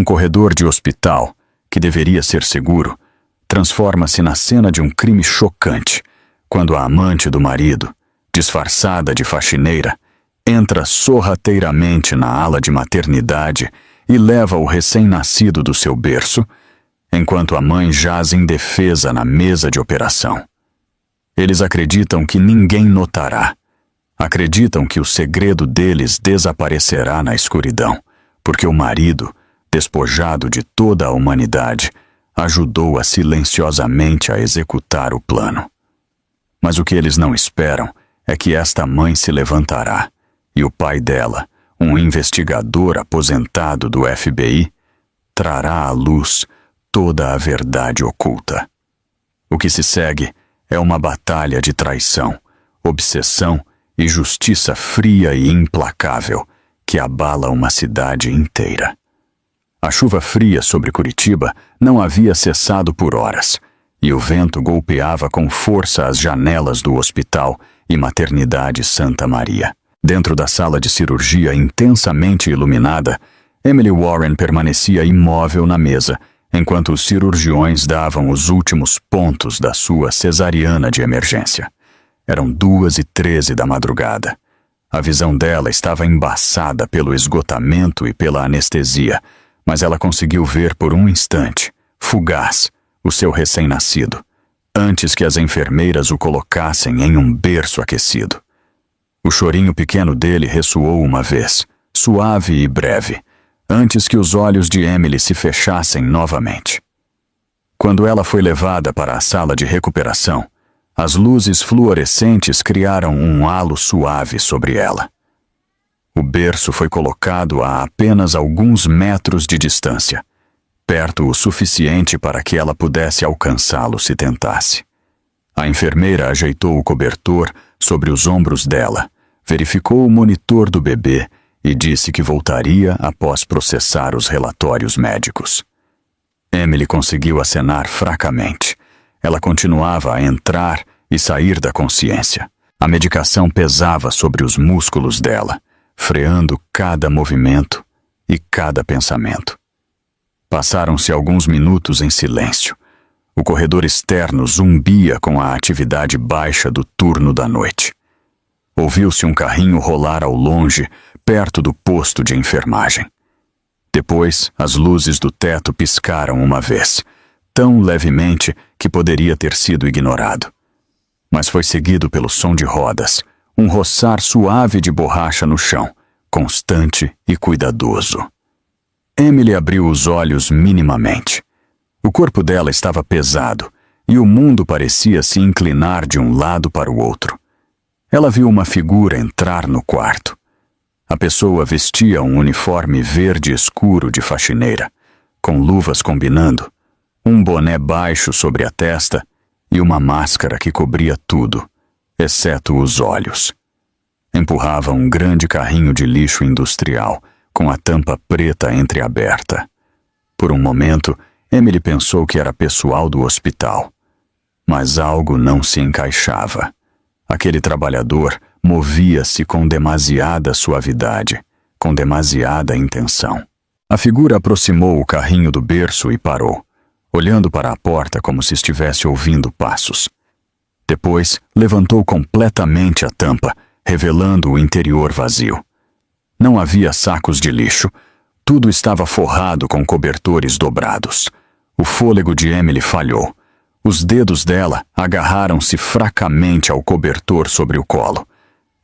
Um corredor de hospital, que deveria ser seguro, transforma-se na cena de um crime chocante, quando a amante do marido, disfarçada de faxineira, entra sorrateiramente na ala de maternidade e leva o recém-nascido do seu berço, enquanto a mãe jaz indefesa na mesa de operação. Eles acreditam que ninguém notará. Acreditam que o segredo deles desaparecerá na escuridão, porque o marido, despojado de toda a humanidade, ajudou-a silenciosamente a executar o plano. Mas o que eles não esperam é que esta mãe se levantará e o pai dela, um investigador aposentado do FBI, trará à luz toda a verdade oculta. O que se segue é uma batalha de traição, obsessão e justiça fria e implacável que abala uma cidade inteira. A chuva fria sobre Curitiba não havia cessado por horas, e o vento golpeava com força as janelas do Hospital e Maternidade Santa Maria. Dentro da sala de cirurgia intensamente iluminada, Emily Warren permanecia imóvel na mesa, enquanto os cirurgiões davam os últimos pontos da sua cesariana de emergência. Eram 2h13 da madrugada. A visão dela estava embaçada pelo esgotamento e pela anestesia, mas ela conseguiu ver por um instante, fugaz, o seu recém-nascido, antes que as enfermeiras o colocassem em um berço aquecido. O chorinho pequeno dele ressoou uma vez, suave e breve, antes que os olhos de Emily se fechassem novamente. Quando ela foi levada para a sala de recuperação, as luzes fluorescentes criaram um halo suave sobre ela. O berço foi colocado a apenas alguns metros de distância, perto o suficiente para que ela pudesse alcançá-lo se tentasse. A enfermeira ajeitou o cobertor sobre os ombros dela, verificou o monitor do bebê e disse que voltaria após processar os relatórios médicos. Emily conseguiu acenar fracamente. Ela continuava a entrar e sair da consciência. A medicação pesava sobre os músculos dela, freando cada movimento e cada pensamento. Passaram-se alguns minutos em silêncio. O corredor externo zumbia com a atividade baixa do turno da noite. Ouviu-se um carrinho rolar ao longe, perto do posto de enfermagem. Depois, as luzes do teto piscaram uma vez, tão levemente que poderia ter sido ignorado. Mas foi seguido pelo som de rodas, um roçar suave de borracha no chão, constante e cuidadoso. Emily abriu os olhos minimamente. O corpo dela estava pesado e o mundo parecia se inclinar de um lado para o outro. Ela viu uma figura entrar no quarto. A pessoa vestia um uniforme verde escuro de faxineira, com luvas combinando, um boné baixo sobre a testa e uma máscara que cobria tudo, exceto os olhos. Empurrava um grande carrinho de lixo industrial, com a tampa preta entreaberta. Por um momento, Emily pensou que era pessoal do hospital. Mas algo não se encaixava. Aquele trabalhador movia-se com demasiada suavidade, com demasiada intenção. A figura aproximou o carrinho do berço e parou, olhando para a porta como se estivesse ouvindo passos. Depois, levantou completamente a tampa, revelando o interior vazio. Não havia sacos de lixo. Tudo estava forrado com cobertores dobrados. O fôlego de Emily falhou. Os dedos dela agarraram-se fracamente ao cobertor sobre o colo.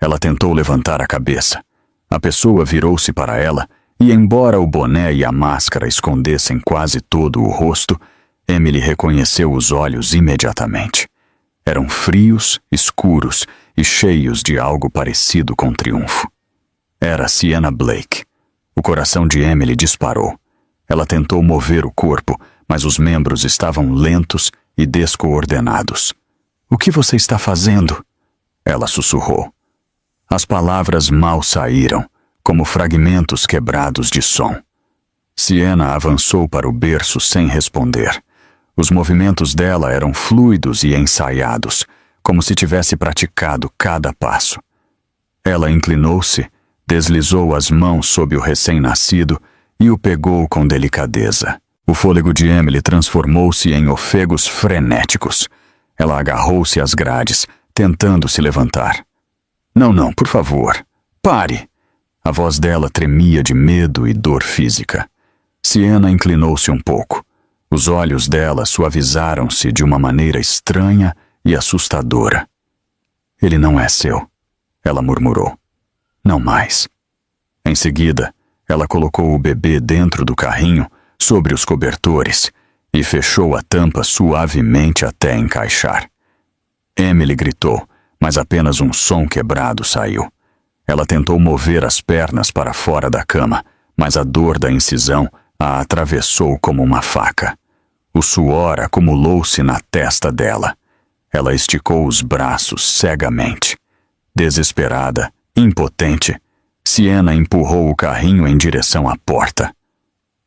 Ela tentou levantar a cabeça. A pessoa virou-se para ela e, embora o boné e a máscara escondessem quase todo o rosto, Emily reconheceu os olhos imediatamente. Eram frios, escuros e cheios de algo parecido com triunfo. Era Sienna Blake. O coração de Emily disparou. Ela tentou mover o corpo, mas os membros estavam lentos e descoordenados. "O que você está fazendo?" Ela sussurrou. As palavras mal saíram, como fragmentos quebrados de som. Sienna avançou para o berço sem responder. Os movimentos dela eram fluidos e ensaiados, como se tivesse praticado cada passo. Ela inclinou-se, deslizou as mãos sob o recém-nascido e o pegou com delicadeza. O fôlego de Emily transformou-se em ofegos frenéticos. Ela agarrou-se às grades, tentando se levantar. Não, por favor. Pare! A voz dela tremia de medo e dor física. Sienna inclinou-se um pouco. Os olhos dela suavizaram-se de uma maneira estranha e assustadora. Ele não é seu, ela murmurou. Não mais. Em seguida, ela colocou o bebê dentro do carrinho, sobre os cobertores, e fechou a tampa suavemente até encaixar. Emily gritou, mas apenas um som quebrado saiu. Ela tentou mover as pernas para fora da cama, mas a dor da incisão a atravessou como uma faca. O suor acumulou-se na testa dela. Ela esticou os braços cegamente. Desesperada, impotente, Sienna empurrou o carrinho em direção à porta.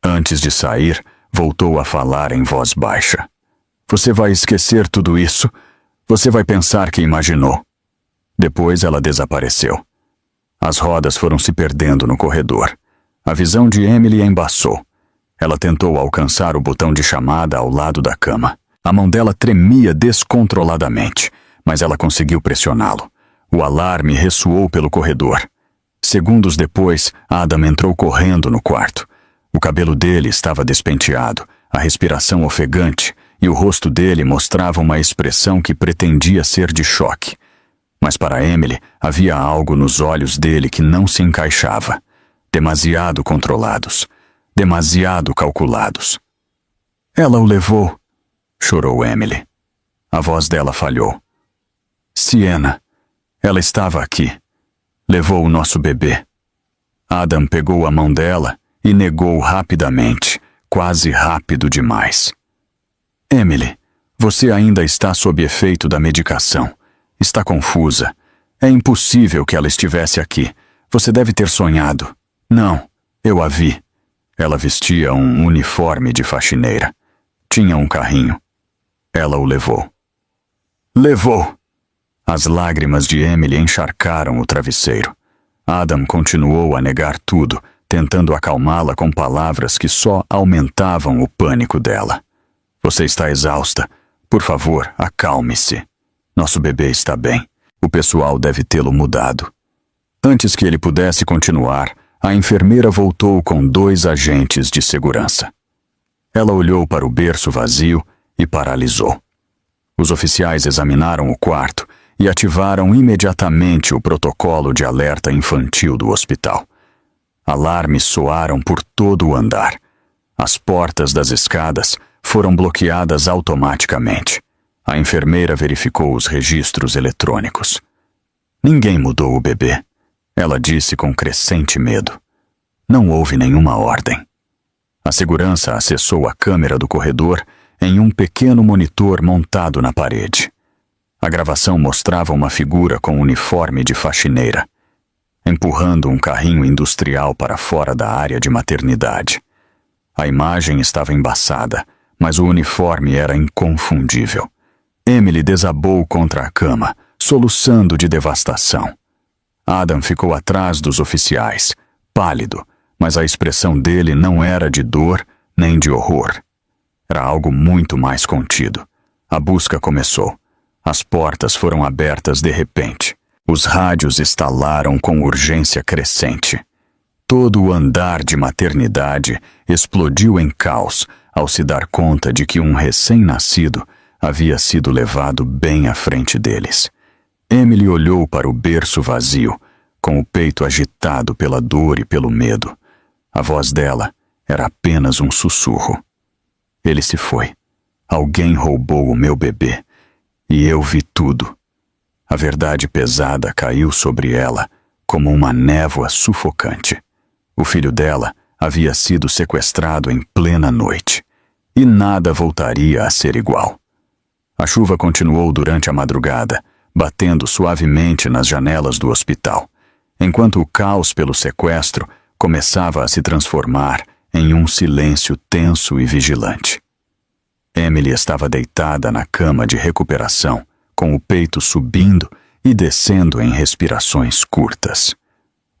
Antes de sair, voltou a falar em voz baixa. Você vai esquecer tudo isso? Você vai pensar que imaginou. Depois ela desapareceu. As rodas foram se perdendo no corredor. A visão de Emily embaçou. Ela tentou alcançar o botão de chamada ao lado da cama. A mão dela tremia descontroladamente, mas ela conseguiu pressioná-lo. O alarme ressoou pelo corredor. Segundos depois, Adam entrou correndo no quarto. O cabelo dele estava despenteado, a respiração ofegante, e o rosto dele mostrava uma expressão que pretendia ser de choque. Mas para Emily, havia algo nos olhos dele que não se encaixava. Demasiado controlados. Demasiado calculados. Ela o levou, chorou Emily. A voz dela falhou. Sienna, ela estava aqui. Levou o nosso bebê. Adam pegou a mão dela e negou rapidamente, quase rápido demais. Emily, você ainda está sob efeito da medicação. Está confusa. É impossível que ela estivesse aqui. Você deve ter sonhado. Não, eu a vi. Ela vestia um uniforme de faxineira. Tinha um carrinho. Ela o levou. Levou! As lágrimas de Emily encharcaram o travesseiro. Adam continuou a negar tudo, tentando acalmá-la com palavras que só aumentavam o pânico dela. Você está exausta. Por favor, acalme-se. Nosso bebê está bem. O pessoal deve tê-lo mudado. Antes que ele pudesse continuar, a enfermeira voltou com 2 agentes de segurança. Ela olhou para o berço vazio e paralisou. Os oficiais examinaram o quarto e ativaram imediatamente o protocolo de alerta infantil do hospital. Alarmes soaram por todo o andar. As portas das escadas foram bloqueadas automaticamente. A enfermeira verificou os registros eletrônicos. Ninguém mudou o bebê. Ela disse com crescente medo. Não houve nenhuma ordem. A segurança acessou a câmera do corredor em um pequeno monitor montado na parede. A gravação mostrava uma figura com uniforme de faxineira, empurrando um carrinho industrial para fora da área de maternidade. A imagem estava embaçada, mas o uniforme era inconfundível. Emily desabou contra a cama, soluçando de devastação. Adam ficou atrás dos oficiais, pálido, mas a expressão dele não era de dor nem de horror. Era algo muito mais contido. A busca começou. As portas foram abertas de repente. Os rádios estalaram com urgência crescente. Todo o andar de maternidade explodiu em caos ao se dar conta de que um recém-nascido havia sido levado bem à frente deles. Emily olhou para o berço vazio, com o peito agitado pela dor e pelo medo. A voz dela era apenas um sussurro. Ele se foi. Alguém roubou o meu bebê. E eu vi tudo. A verdade pesada caiu sobre ela, como uma névoa sufocante. O filho dela havia sido sequestrado em plena noite. E nada voltaria a ser igual. A chuva continuou durante a madrugada, batendo suavemente nas janelas do hospital, enquanto o caos pelo sequestro começava a se transformar em um silêncio tenso e vigilante. Emily estava deitada na cama de recuperação, com o peito subindo e descendo em respirações curtas.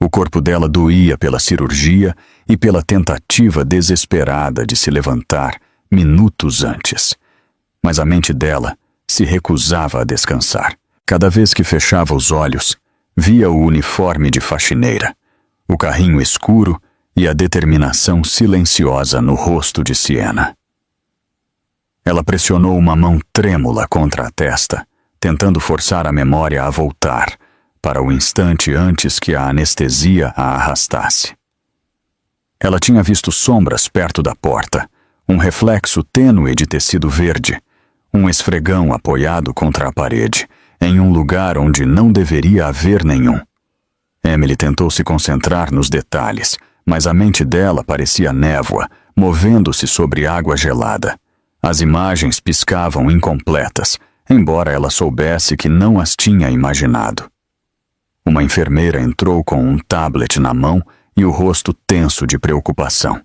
O corpo dela doía pela cirurgia e pela tentativa desesperada de se levantar minutos antes. Mas a mente dela se recusava a descansar. Cada vez que fechava os olhos, via o uniforme de faxineira, o carrinho escuro e a determinação silenciosa no rosto de Siena. Ela pressionou uma mão trêmula contra a testa, tentando forçar a memória a voltar para o instante antes que a anestesia a arrastasse. Ela tinha visto sombras perto da porta, um reflexo tênue de tecido verde, um esfregão apoiado contra a parede, em um lugar onde não deveria haver nenhum. Emily tentou se concentrar nos detalhes, mas a mente dela parecia névoa, movendo-se sobre água gelada. As imagens piscavam incompletas, embora ela soubesse que não as tinha imaginado. Uma enfermeira entrou com um tablet na mão e o rosto tenso de preocupação.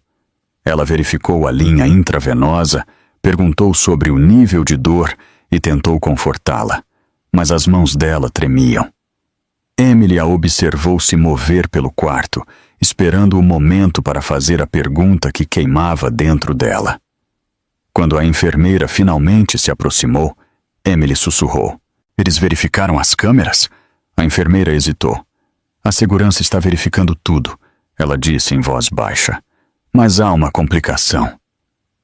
Ela verificou a linha intravenosa, perguntou sobre o nível de dor e tentou confortá-la, mas as mãos dela tremiam. Emily a observou se mover pelo quarto, esperando o momento para fazer a pergunta que queimava dentro dela. Quando a enfermeira finalmente se aproximou, Emily sussurrou. Eles verificaram as câmeras? A enfermeira hesitou. A segurança está verificando tudo, ela disse em voz baixa. Mas há uma complicação.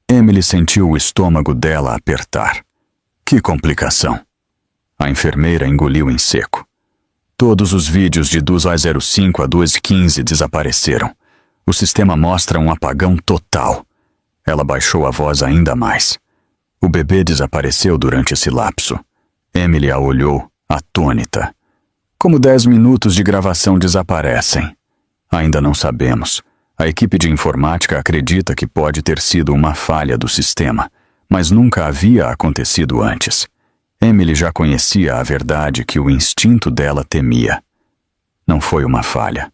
Emily sentiu o estômago dela apertar. Que complicação? A enfermeira engoliu em seco. Todos os vídeos de 2h05 a 2h15 desapareceram. O sistema mostra um apagão total. Ela baixou a voz ainda mais. O bebê desapareceu durante esse lapso. Emily a olhou, atônita. Como 10 minutos de gravação desaparecem? Ainda não sabemos. A equipe de informática acredita que pode ter sido uma falha do sistema, mas nunca havia acontecido antes. Emily já conhecia a verdade que o instinto dela temia. Não foi uma falha.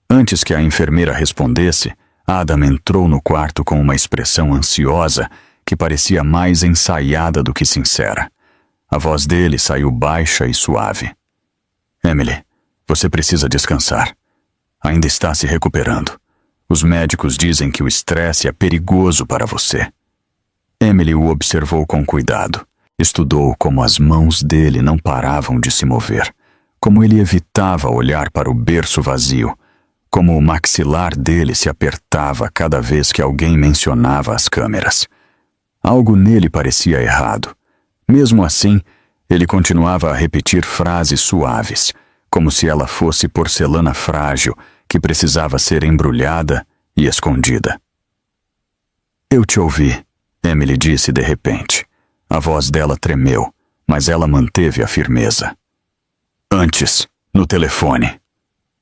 Antes que a enfermeira respondesse, Adam entrou no quarto com uma expressão ansiosa que parecia mais ensaiada do que sincera. A voz dele saiu baixa e suave. Emily, você precisa descansar. Ainda está se recuperando. Os médicos dizem que o estresse é perigoso para você. Emily o observou com cuidado. Estudou como as mãos dele não paravam de se mover, como ele evitava olhar para o berço vazio, como o maxilar dele se apertava cada vez que alguém mencionava as câmeras. Algo nele parecia errado. Mesmo assim, ele continuava a repetir frases suaves, como se ela fosse porcelana frágil que precisava ser embrulhada e escondida. Eu te ouvi, Emily disse de repente. A voz dela tremeu, mas ela manteve a firmeza. Antes, no telefone.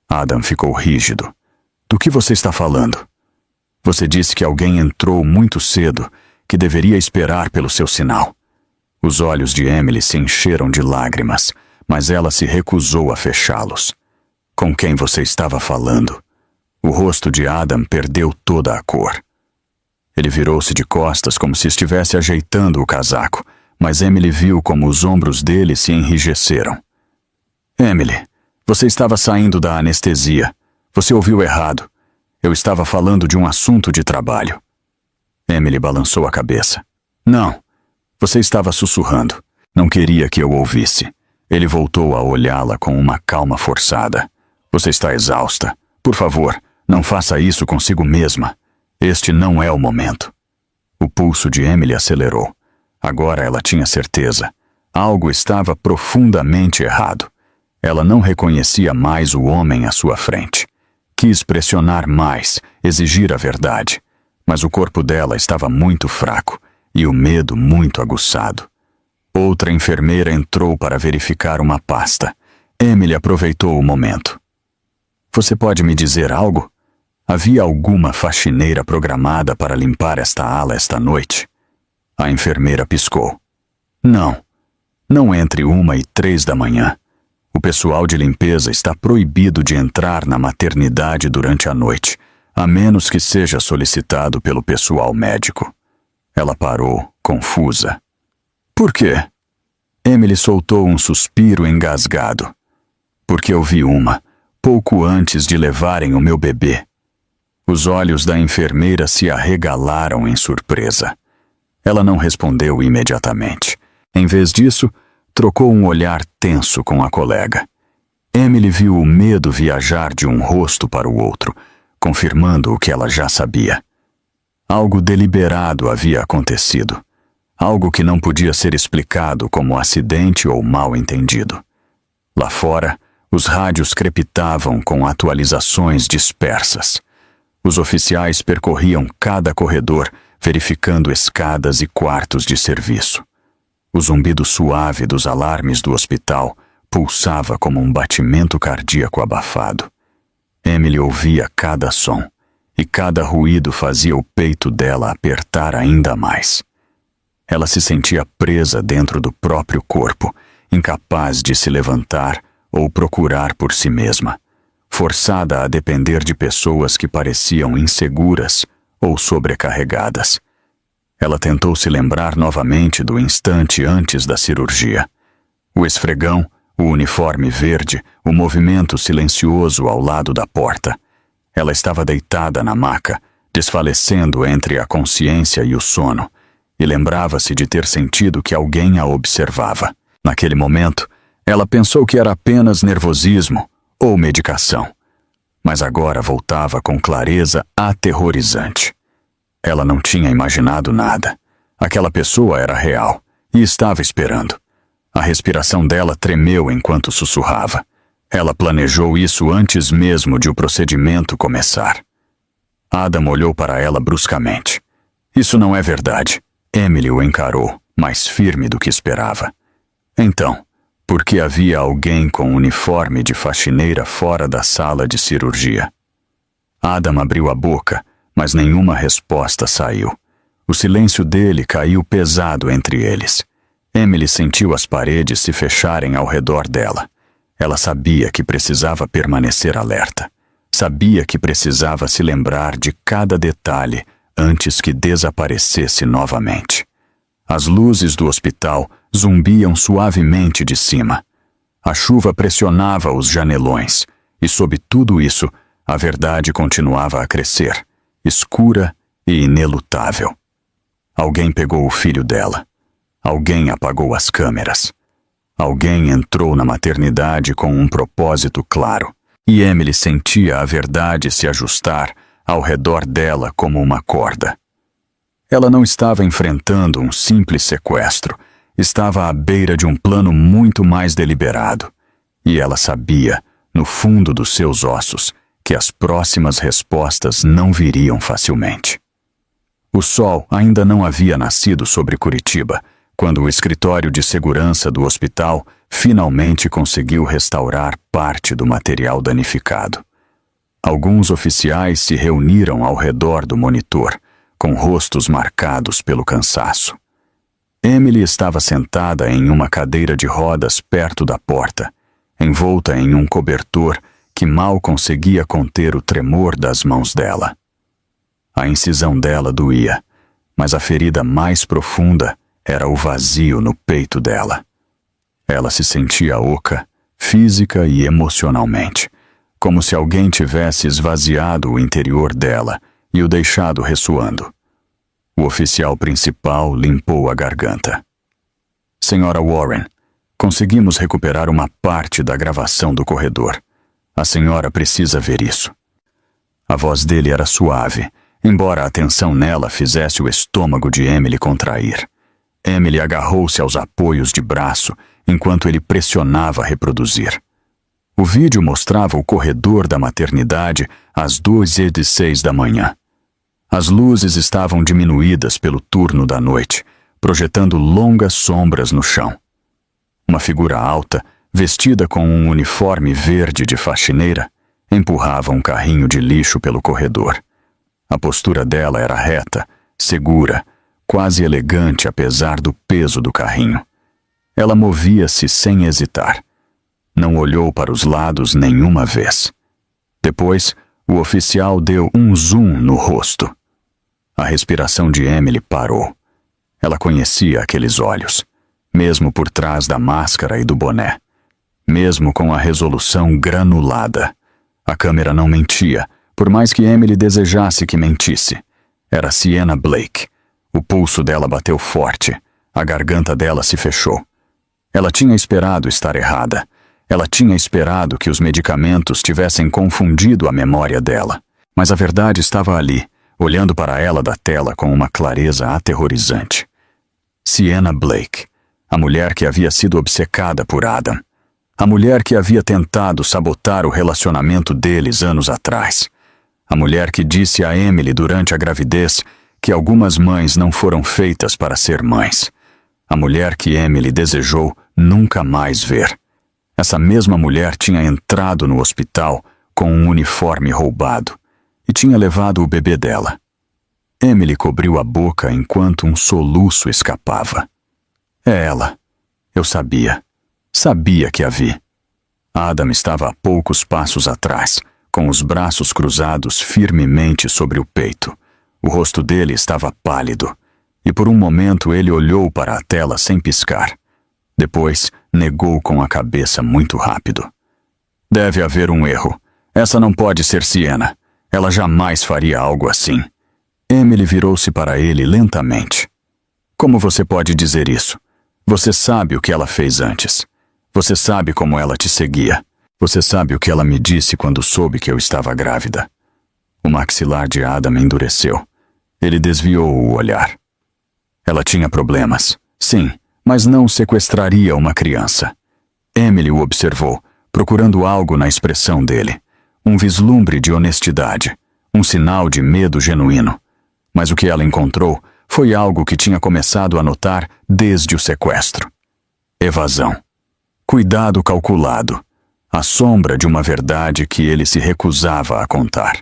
Adam ficou rígido. Do que você está falando? Você disse que alguém entrou muito cedo, que deveria esperar pelo seu sinal. Os olhos de Emily se encheram de lágrimas, mas ela se recusou a fechá-los. Com quem você estava falando? O rosto de Adam perdeu toda a cor. Ele virou-se de costas como se estivesse ajeitando o casaco, mas Emily viu como os ombros dele se enrijeceram. Emily, você estava saindo da anestesia. Você ouviu errado. Eu estava falando de um assunto de trabalho. Emily balançou a cabeça. Não. Você estava sussurrando. Não queria que eu ouvisse. Ele voltou a olhá-la com uma calma forçada. Você está exausta. Por favor, não faça isso consigo mesma. Este não é o momento. O pulso de Emily acelerou. Agora ela tinha certeza. Algo estava profundamente errado. Ela não reconhecia mais o homem à sua frente. Quis pressionar mais, exigir a verdade. Mas o corpo dela estava muito fraco e o medo muito aguçado. Outra enfermeira entrou para verificar uma pasta. Emily aproveitou o momento. Você pode me dizer algo? Havia alguma faxineira programada para limpar esta ala esta noite? A enfermeira piscou. Não. Não entre 1 e 3 da manhã. O pessoal de limpeza está proibido de entrar na maternidade durante a noite, a menos que seja solicitado pelo pessoal médico. Ela parou, confusa. Por quê? Emily soltou um suspiro engasgado. Porque eu vi uma, pouco antes de levarem o meu bebê. Os olhos da enfermeira se arregalaram em surpresa. Ela não respondeu imediatamente. Em vez disso, trocou um olhar tenso com a colega. Emily viu o medo viajar de um rosto para o outro, confirmando o que ela já sabia. Algo deliberado havia acontecido. Algo que não podia ser explicado como acidente ou mal-entendido. Lá fora, os rádios crepitavam com atualizações dispersas. Os oficiais percorriam cada corredor, verificando escadas e quartos de serviço. O zumbido suave dos alarmes do hospital pulsava como um batimento cardíaco abafado. Emily ouvia cada som, e cada ruído fazia o peito dela apertar ainda mais. Ela se sentia presa dentro do próprio corpo, incapaz de se levantar ou procurar por si mesma, forçada a depender de pessoas que pareciam inseguras ou sobrecarregadas. Ela tentou se lembrar novamente do instante antes da cirurgia. O esfregão, o uniforme verde, o movimento silencioso ao lado da porta. Ela estava deitada na maca, desfalecendo entre a consciência e o sono, e lembrava-se de ter sentido que alguém a observava. Naquele momento, ela pensou que era apenas nervosismo ou medicação, mas agora voltava com clareza aterrorizante. Ela não tinha imaginado nada. Aquela pessoa era real e estava esperando. A respiração dela tremeu enquanto sussurrava. Ela planejou isso antes mesmo de o procedimento começar. Adam olhou para ela bruscamente. Isso não é verdade. Emily o encarou, mais firme do que esperava. Então, por que havia alguém com uniforme de faxineira fora da sala de cirurgia? Adam abriu a boca, mas nenhuma resposta saiu. O silêncio dele caiu pesado entre eles. Emily sentiu as paredes se fecharem ao redor dela. Ela sabia que precisava permanecer alerta. Sabia que precisava se lembrar de cada detalhe antes que desaparecesse novamente. As luzes do hospital zumbiam suavemente de cima. A chuva pressionava os janelões, e sob tudo isso, a verdade continuava a crescer, escura e inelutável. Alguém pegou o filho dela. Alguém apagou as câmeras. Alguém entrou na maternidade com um propósito claro, e Emily sentia a verdade se ajustar ao redor dela como uma corda. Ela não estava enfrentando um simples sequestro, estava à beira de um plano muito mais deliberado, e ela sabia, no fundo dos seus ossos, que as próximas respostas não viriam facilmente. O sol ainda não havia nascido sobre Curitiba, quando o escritório de segurança do hospital finalmente conseguiu restaurar parte do material danificado. Alguns oficiais se reuniram ao redor do monitor, com rostos marcados pelo cansaço. Emily estava sentada em uma cadeira de rodas perto da porta, envolta em um cobertor que mal conseguia conter o tremor das mãos dela. A incisão dela doía, mas a ferida mais profunda era o vazio no peito dela. Ela se sentia oca, física e emocionalmente, como se alguém tivesse esvaziado o interior dela e o deixado ressoando. O oficial principal limpou a garganta. Senhora Warren, conseguimos recuperar uma parte da gravação do corredor. A senhora precisa ver isso. A voz dele era suave, embora a tensão nela fizesse o estômago de Emily contrair. Emily agarrou-se aos apoios de braço enquanto ele pressionava reproduzir. O vídeo mostrava o corredor da maternidade às 2h06 da manhã. As luzes estavam diminuídas pelo turno da noite, projetando longas sombras no chão. Uma figura alta, vestida com um uniforme verde de faxineira, empurrava um carrinho de lixo pelo corredor. A postura dela era reta, segura, quase elegante apesar do peso do carrinho. Ela movia-se sem hesitar. Não olhou para os lados nenhuma vez. Depois, o oficial deu um zoom no rosto. A respiração de Emily parou. Ela conhecia aqueles olhos, mesmo por trás da máscara e do boné, mesmo com a resolução granulada. A câmera não mentia, por mais que Emily desejasse que mentisse. Era Sienna Blake. O pulso dela bateu forte. A garganta dela se fechou. Ela tinha esperado estar errada. Ela tinha esperado que os medicamentos tivessem confundido a memória dela. Mas a verdade estava ali, olhando para ela da tela com uma clareza aterrorizante. Sienna Blake, a mulher que havia sido obcecada por Adam. A mulher que havia tentado sabotar o relacionamento deles anos atrás. A mulher que disse a Emily durante a gravidez que algumas mães não foram feitas para ser mães. A mulher que Emily desejou nunca mais ver. Essa mesma mulher tinha entrado no hospital com um uniforme roubado e tinha levado o bebê dela. Emily cobriu a boca enquanto um soluço escapava. É ela. Eu sabia. Sabia que a vi. Adam estava a poucos passos atrás, com os braços cruzados firmemente sobre o peito. O rosto dele estava pálido, e por um momento ele olhou para a tela sem piscar. Depois, negou com a cabeça muito rápido. Deve haver um erro. Essa não pode ser Sienna. Ela jamais faria algo assim. Emily virou-se para ele lentamente. Como você pode dizer isso? Você sabe o que ela fez antes. Você sabe como ela te seguia. Você sabe o que ela me disse quando soube que eu estava grávida. O maxilar de Adam endureceu. Ele desviou o olhar. Ela tinha problemas, sim, mas não sequestraria uma criança. Emily o observou, procurando algo na expressão dele. Um vislumbre de honestidade, um sinal de medo genuíno. Mas o que ela encontrou foi algo que tinha começado a notar desde o sequestro. Evasão. Cuidado calculado. A sombra de uma verdade que ele se recusava a contar.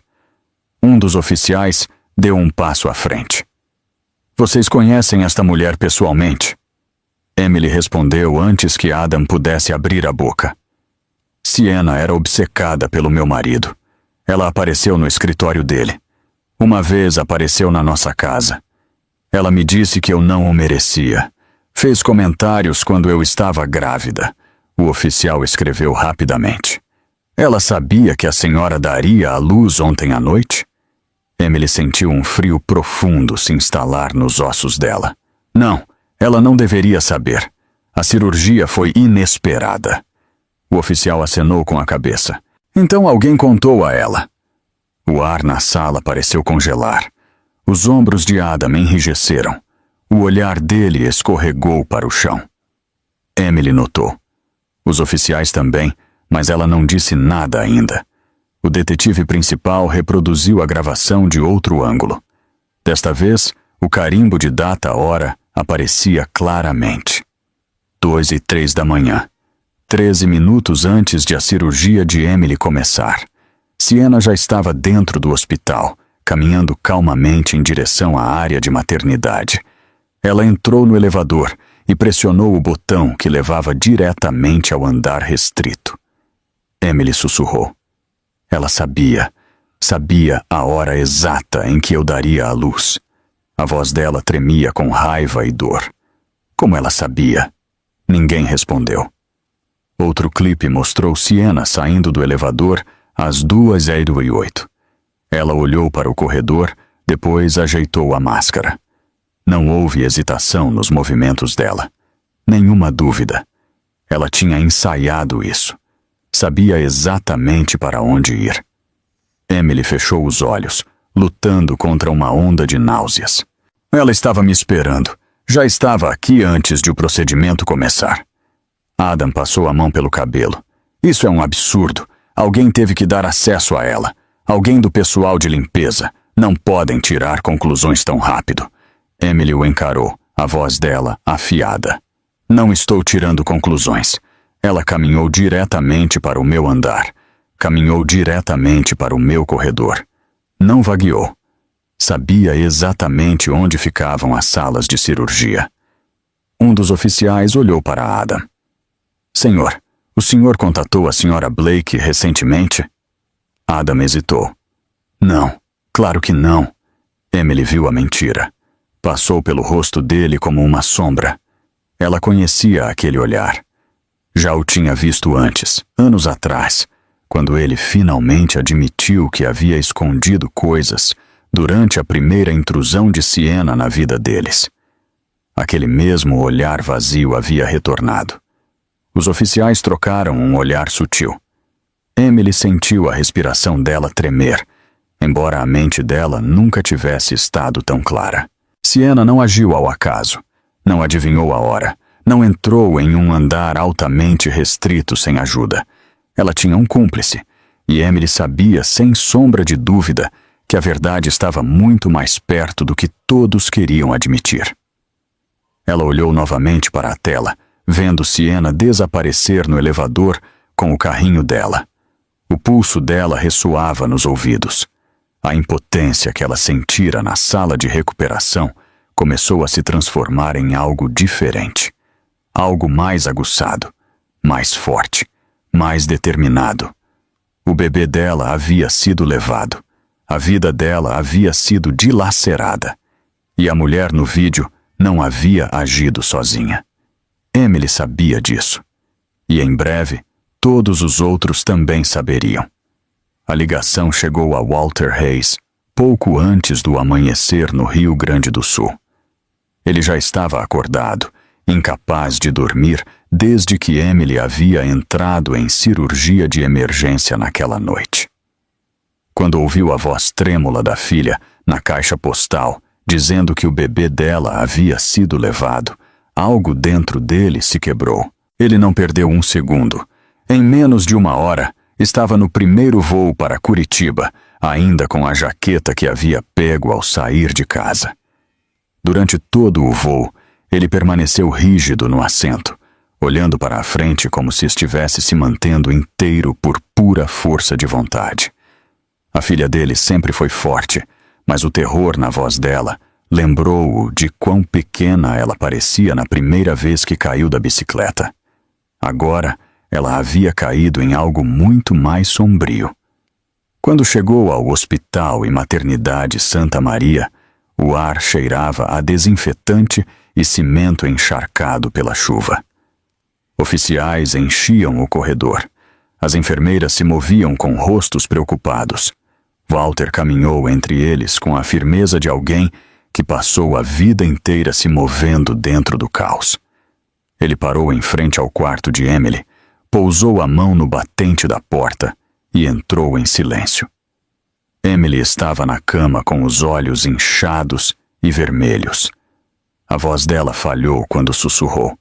Um dos oficiais deu um passo à frente. Vocês conhecem esta mulher pessoalmente? Emily respondeu antes que Adam pudesse abrir a boca. Sienna era obcecada pelo meu marido. Ela apareceu no escritório dele. Uma vez apareceu na nossa casa. Ela me disse que eu não o merecia. Fez comentários quando eu estava grávida. O oficial escreveu rapidamente. Ela sabia que a senhora daria à luz ontem à noite? Emily sentiu um frio profundo se instalar nos ossos dela. Não, ela não deveria saber. A cirurgia foi inesperada. O oficial acenou com a cabeça. Então alguém contou a ela. O ar na sala pareceu congelar. Os ombros de Adam enrijeceram. O olhar dele escorregou para o chão. Emily notou. Os oficiais também, mas ela não disse nada ainda. O detetive principal reproduziu a gravação de outro ângulo. Desta vez, o carimbo de data-hora aparecia claramente. 2:03 da manhã. 13 minutos antes de a cirurgia de Emily começar. Sienna já estava dentro do hospital, caminhando calmamente em direção à área de maternidade. Ela entrou no elevador e pressionou o botão que levava diretamente ao andar restrito. Emily sussurrou. Ela sabia a hora exata em que eu daria à luz. A voz dela tremia com raiva e dor. Como ela sabia? Ninguém respondeu. Outro clipe mostrou Sienna saindo do elevador às 2:08. Ela olhou para o corredor, depois ajeitou a máscara. Não houve hesitação nos movimentos dela. Nenhuma dúvida. Ela tinha ensaiado isso. Sabia exatamente para onde ir. Emily fechou os olhos, lutando contra uma onda de náuseas. Ela estava me esperando. Já estava aqui antes de o procedimento começar. Adam passou a mão pelo cabelo. Isso é um absurdo. Alguém teve que dar acesso a ela. Alguém do pessoal de limpeza. Não podem tirar conclusões tão rápido. Emily o encarou, a voz dela afiada. Não estou tirando conclusões. Ela caminhou diretamente para o meu andar. Caminhou diretamente para o meu corredor. Não vagueou. Sabia exatamente onde ficavam as salas de cirurgia. Um dos oficiais olhou para Adam. Senhor, o senhor contatou a senhora Blake recentemente? Adam hesitou. Não, claro que não. Emily viu a mentira. Passou pelo rosto dele como uma sombra. Ela conhecia aquele olhar. Já o tinha visto antes, anos atrás, quando ele finalmente admitiu que havia escondido coisas durante a primeira intrusão de Siena na vida deles. Aquele mesmo olhar vazio havia retornado. Os oficiais trocaram um olhar sutil. Emily sentiu a respiração dela tremer, embora a mente dela nunca tivesse estado tão clara. Siena não agiu ao acaso, não adivinhou a hora, não entrou em um andar altamente restrito sem ajuda. Ela tinha um cúmplice, e Emily sabia, sem sombra de dúvida, que a verdade estava muito mais perto do que todos queriam admitir. Ela olhou novamente para a tela, vendo Siena desaparecer no elevador com o carrinho dela. O pulso dela ressoava nos ouvidos. A impotência que ela sentira na sala de recuperação começou a se transformar em algo diferente. Algo mais aguçado, mais forte, mais determinado. O bebê dela havia sido levado. A vida dela havia sido dilacerada. E a mulher no vídeo não havia agido sozinha. Emily sabia disso. E em breve, todos os outros também saberiam. A ligação chegou a Walter Hayes pouco antes do amanhecer no Rio Grande do Sul. Ele já estava acordado, incapaz de dormir desde que Emily havia entrado em cirurgia de emergência naquela noite. Quando ouviu a voz trêmula da filha na caixa postal, dizendo que o bebê dela havia sido levado, algo dentro dele se quebrou. Ele não perdeu um segundo. Em menos de uma hora, estava no primeiro voo para Curitiba, ainda com a jaqueta que havia pego ao sair de casa. Durante todo o voo, ele permaneceu rígido no assento, olhando para a frente como se estivesse se mantendo inteiro por pura força de vontade. A filha dele sempre foi forte, mas o terror na voz dela lembrou-o de quão pequena ela parecia na primeira vez que caiu da bicicleta. Agora, ela havia caído em algo muito mais sombrio. Quando chegou ao Hospital e Maternidade Santa Maria, o ar cheirava a desinfetante e cimento encharcado pela chuva. Oficiais enchiam o corredor. As enfermeiras se moviam com rostos preocupados. Walter caminhou entre eles com a firmeza de alguém que passou a vida inteira se movendo dentro do caos. Ele parou em frente ao quarto de Emily, pousou a mão no batente da porta e entrou em silêncio. Emily estava na cama com os olhos inchados e vermelhos. A voz dela falhou quando sussurrou.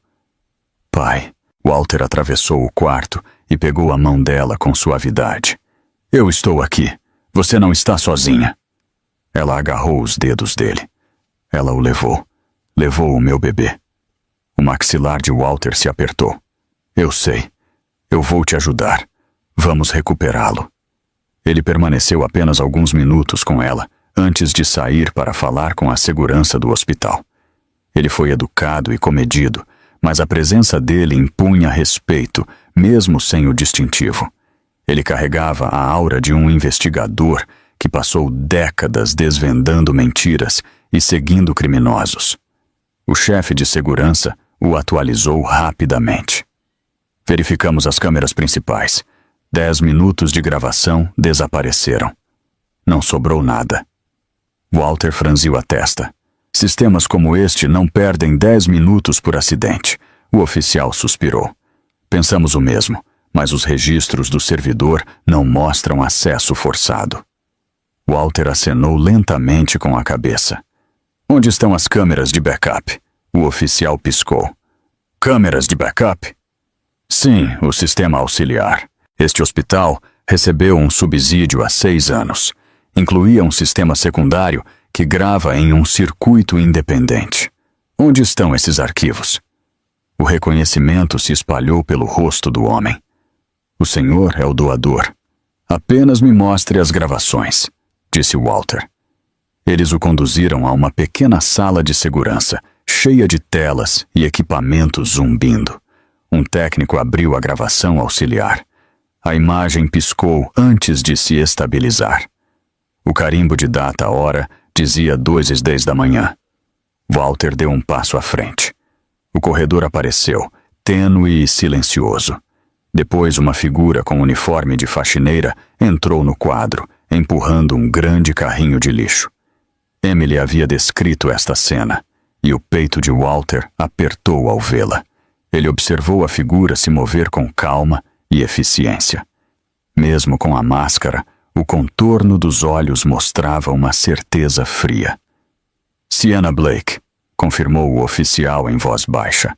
"Pai." Walter atravessou o quarto e pegou a mão dela com suavidade. "Eu estou aqui. Você não está sozinha." Ela agarrou os dedos dele. Ela o levou. Levou o meu bebê. O maxilar de Walter se apertou. "Eu sei. Eu vou te ajudar. Vamos recuperá-lo." Ele permaneceu apenas alguns minutos com ela, antes de sair para falar com a segurança do hospital. Ele foi educado e comedido, mas a presença dele impunha respeito, mesmo sem o distintivo. Ele carregava a aura de um investigador que passou décadas desvendando mentiras e seguindo criminosos. O chefe de segurança o atualizou rapidamente. Verificamos as câmeras principais. 10 minutos de gravação desapareceram. Não sobrou nada. Walter franziu a testa. Sistemas como este não perdem 10 minutos por acidente. O oficial suspirou. Pensamos o mesmo, mas os registros do servidor não mostram acesso forçado. Walter acenou lentamente com a cabeça. "Onde estão as câmeras de backup?" O oficial piscou. "Câmeras de backup?" "Sim, o sistema auxiliar. Este hospital recebeu um subsídio há 6 anos. Incluía um sistema secundário que grava em um circuito independente. Onde estão esses arquivos?" O reconhecimento se espalhou pelo rosto do homem. "O senhor é o doador. Apenas me mostre as gravações", disse Walter. Eles o conduziram a uma pequena sala de segurança, cheia de telas e equipamentos zumbindo. Um técnico abriu a gravação auxiliar. A imagem piscou antes de se estabilizar. O carimbo de data-hora dizia 2:10 da manhã. Walter deu um passo à frente. O corredor apareceu, tênue e silencioso. Depois, uma figura com uniforme de faxineira entrou no quadro, empurrando um grande carrinho de lixo. Emily havia descrito esta cena, e o peito de Walter apertou ao vê-la. Ele observou a figura se mover com calma e eficiência. Mesmo com a máscara, o contorno dos olhos mostrava uma certeza fria. Sienna Blake, confirmou o oficial em voz baixa.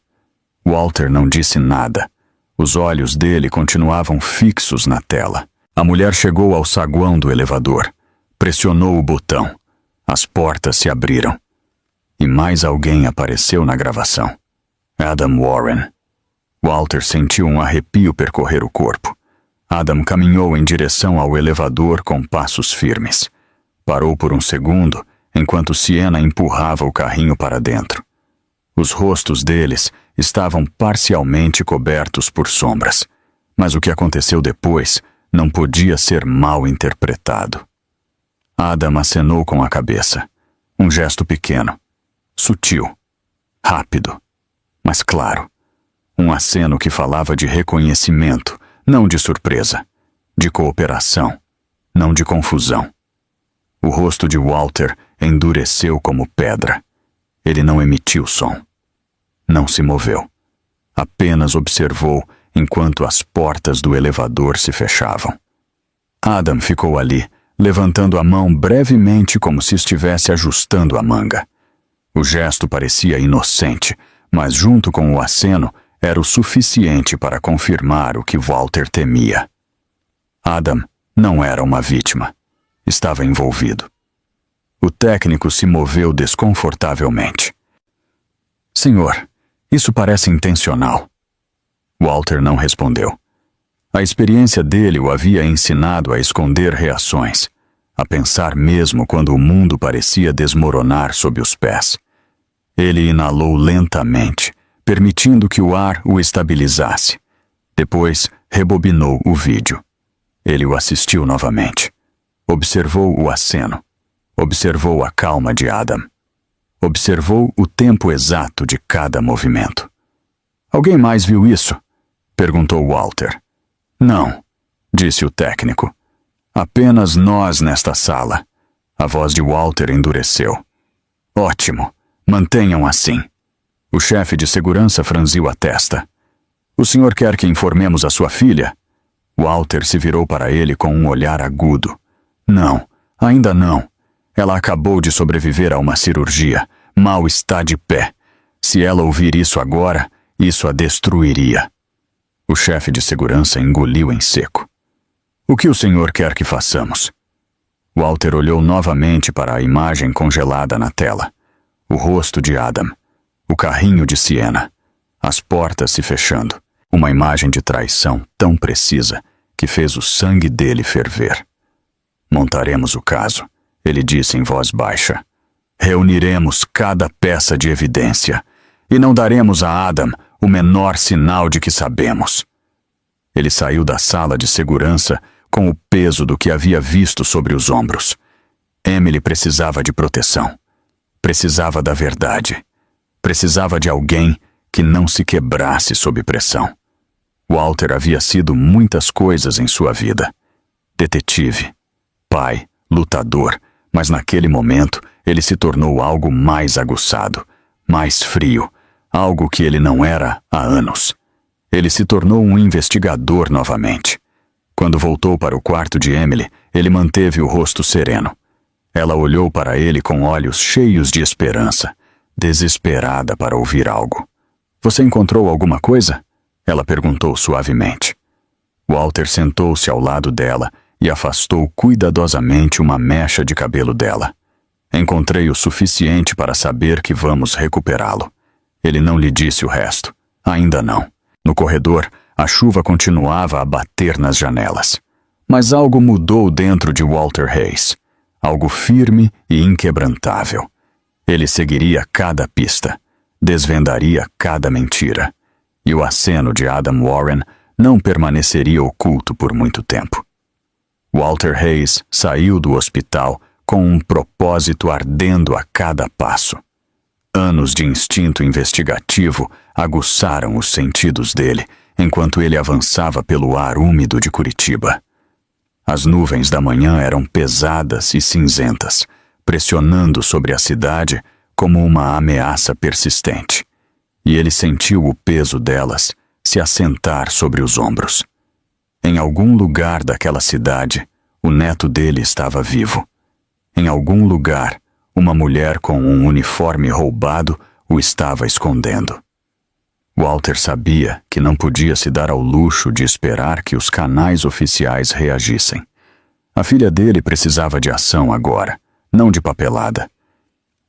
Walter não disse nada. Os olhos dele continuavam fixos na tela. A mulher chegou ao saguão do elevador. Pressionou o botão. As portas se abriram. E mais alguém apareceu na gravação. Adam Warren. Walter sentiu um arrepio percorrer o corpo. Adam caminhou em direção ao elevador com passos firmes. Parou por um segundo, enquanto Sienna empurrava o carrinho para dentro. Os rostos deles estavam parcialmente cobertos por sombras, mas o que aconteceu depois não podia ser mal interpretado. Adam acenou com a cabeça. Um gesto pequeno, sutil, rápido, mas claro. Um aceno que falava de reconhecimento, não de surpresa, de cooperação, não de confusão. O rosto de Walter endureceu como pedra. Ele não emitiu som. Não se moveu. Apenas observou enquanto as portas do elevador se fechavam. Adam ficou ali, levantando a mão brevemente como se estivesse ajustando a manga. O gesto parecia inocente, mas junto com o aceno era o suficiente para confirmar o que Walter temia. Adam não era uma vítima. Estava envolvido. O técnico se moveu desconfortavelmente. Senhor, isso parece intencional. Walter não respondeu. A experiência dele o havia ensinado a esconder reações, a pensar mesmo quando o mundo parecia desmoronar sob os pés. Ele inalou lentamente, permitindo que o ar o estabilizasse. Depois, rebobinou o vídeo. Ele o assistiu novamente. Observou o aceno. Observou a calma de Adam. Observou o tempo exato de cada movimento. Alguém mais viu isso? Perguntou Walter. Não, disse o técnico. Apenas nós nesta sala. A voz de Walter endureceu. Ótimo, mantenham assim. O chefe de segurança franziu a testa. O senhor quer que informemos a sua filha? Walter se virou para ele com um olhar agudo. Não, ainda não. Ela acabou de sobreviver a uma cirurgia. Mal está de pé. Se ela ouvir isso agora, isso a destruiria. O chefe de segurança engoliu em seco. O que o senhor quer que façamos? Walter olhou novamente para a imagem congelada na tela. O rosto de Adam. O carrinho de Sienna. As portas se fechando. Uma imagem de traição tão precisa que fez o sangue dele ferver. Montaremos o caso, ele disse em voz baixa. Reuniremos cada peça de evidência e não daremos a Adam o menor sinal de que sabemos. Ele saiu da sala de segurança com o peso do que havia visto sobre os ombros. Emily precisava de proteção. Precisava da verdade. Precisava de alguém que não se quebrasse sob pressão. Walter havia sido muitas coisas em sua vida. Detetive, pai, lutador, mas naquele momento ele se tornou algo mais aguçado, mais frio, algo que ele não era há anos. Ele se tornou um investigador novamente. Quando voltou para o quarto de Emily, ele manteve o rosto sereno. Ela olhou para ele com olhos cheios de esperança, desesperada para ouvir algo. Você encontrou alguma coisa? Ela perguntou suavemente. Walter sentou-se ao lado dela e afastou cuidadosamente uma mecha de cabelo dela. Encontrei o suficiente para saber que vamos recuperá-lo. Ele não lhe disse o resto. Ainda não. No corredor, a chuva continuava a bater nas janelas. Mas algo mudou dentro de Walter Hayes. Algo firme e inquebrantável. Ele seguiria cada pista. Desvendaria cada mentira. E o aceno de Adam Warren não permaneceria oculto por muito tempo. Walter Hayes saiu do hospital com um propósito ardendo a cada passo. Anos de instinto investigativo aguçaram os sentidos dele enquanto ele avançava pelo ar úmido de Curitiba. As nuvens da manhã eram pesadas e cinzentas, pressionando sobre a cidade como uma ameaça persistente, e ele sentiu o peso delas se assentar sobre os ombros. Em algum lugar daquela cidade, o neto dele estava vivo. Em algum lugar, uma mulher com um uniforme roubado o estava escondendo. Walter sabia que não podia se dar ao luxo de esperar que os canais oficiais reagissem. A filha dele precisava de ação agora, não de papelada.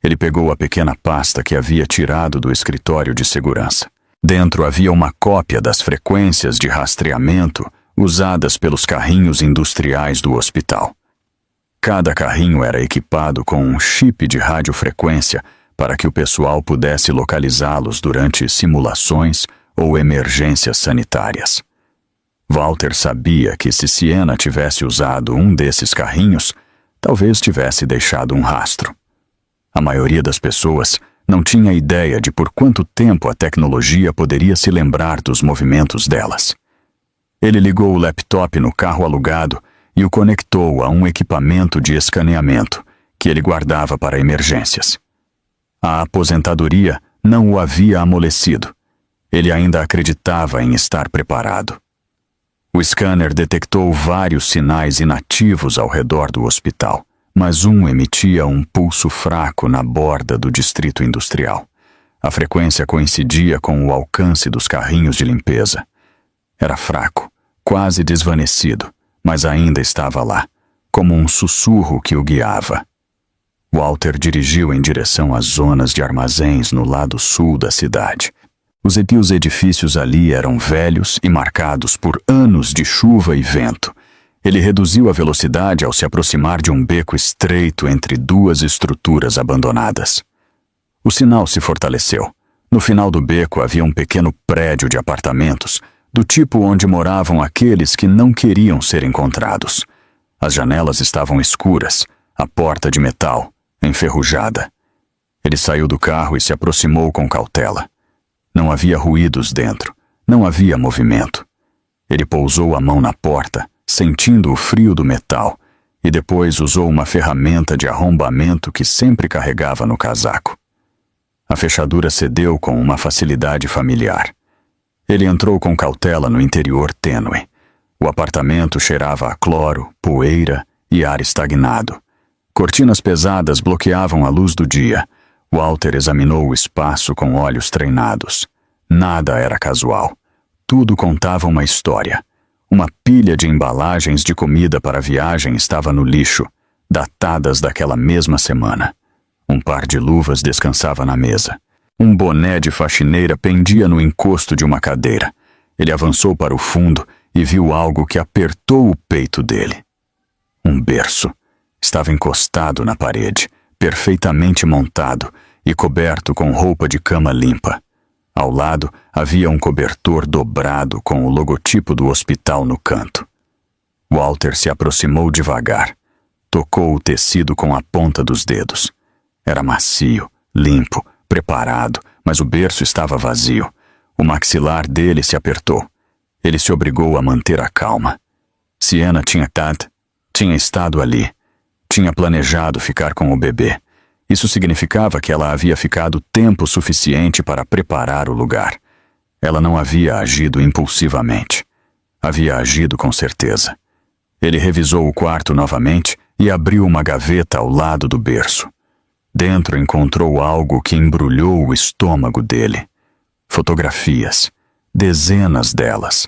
Ele pegou a pequena pasta que havia tirado do escritório de segurança. Dentro havia uma cópia das frequências de rastreamento usadas pelos carrinhos industriais do hospital. Cada carrinho era equipado com um chip de radiofrequência para que o pessoal pudesse localizá-los durante simulações ou emergências sanitárias. Walter sabia que se Siena tivesse usado um desses carrinhos, talvez tivesse deixado um rastro. A maioria das pessoas não tinha ideia de por quanto tempo a tecnologia poderia se lembrar dos movimentos delas. Ele ligou o laptop no carro alugado e o conectou a um equipamento de escaneamento que ele guardava para emergências. A aposentadoria não o havia amolecido. Ele ainda acreditava em estar preparado. O scanner detectou vários sinais inativos ao redor do hospital, mas um emitia um pulso fraco na borda do distrito industrial. A frequência coincidia com o alcance dos carrinhos de limpeza. Era fraco, quase desvanecido, mas ainda estava lá, como um sussurro que o guiava. Walter dirigiu em direção às zonas de armazéns no lado sul da cidade. Os edifícios ali eram velhos e marcados por anos de chuva e vento. Ele reduziu a velocidade ao se aproximar de um beco estreito entre duas estruturas abandonadas. O sinal se fortaleceu. No final do beco havia um pequeno prédio de apartamentos, do tipo onde moravam aqueles que não queriam ser encontrados. As janelas estavam escuras, a porta de metal, enferrujada. Ele saiu do carro e se aproximou com cautela. Não havia ruídos dentro, não havia movimento. Ele pousou a mão na porta, sentindo o frio do metal, e depois usou uma ferramenta de arrombamento que sempre carregava no casaco. A fechadura cedeu com uma facilidade familiar. Ele entrou com cautela no interior tênue. O apartamento cheirava a cloro, poeira e ar estagnado. Cortinas pesadas bloqueavam a luz do dia. Walter examinou o espaço com olhos treinados. Nada era casual. Tudo contava uma história. Uma pilha de embalagens de comida para a viagem estava no lixo, datadas daquela mesma semana. Um par de luvas descansava na mesa. Um boné de faxineira pendia no encosto de uma cadeira. Ele avançou para o fundo e viu algo que apertou o peito dele. Um berço. Estava encostado na parede, perfeitamente montado e coberto com roupa de cama limpa. Ao lado havia um cobertor dobrado com o logotipo do hospital no canto. Walter se aproximou devagar. Tocou o tecido com a ponta dos dedos. Era macio, limpo, preparado, mas o berço estava vazio. O maxilar dele se apertou. Ele se obrigou a manter a calma. Siena tinha estado ali. Tinha planejado ficar com o bebê. Isso significava que ela havia ficado tempo suficiente para preparar o lugar. Ela não havia agido impulsivamente. Havia agido com certeza. Ele revisou o quarto novamente e abriu uma gaveta ao lado do berço. Dentro encontrou algo que embrulhou o estômago dele. Fotografias. Dezenas delas.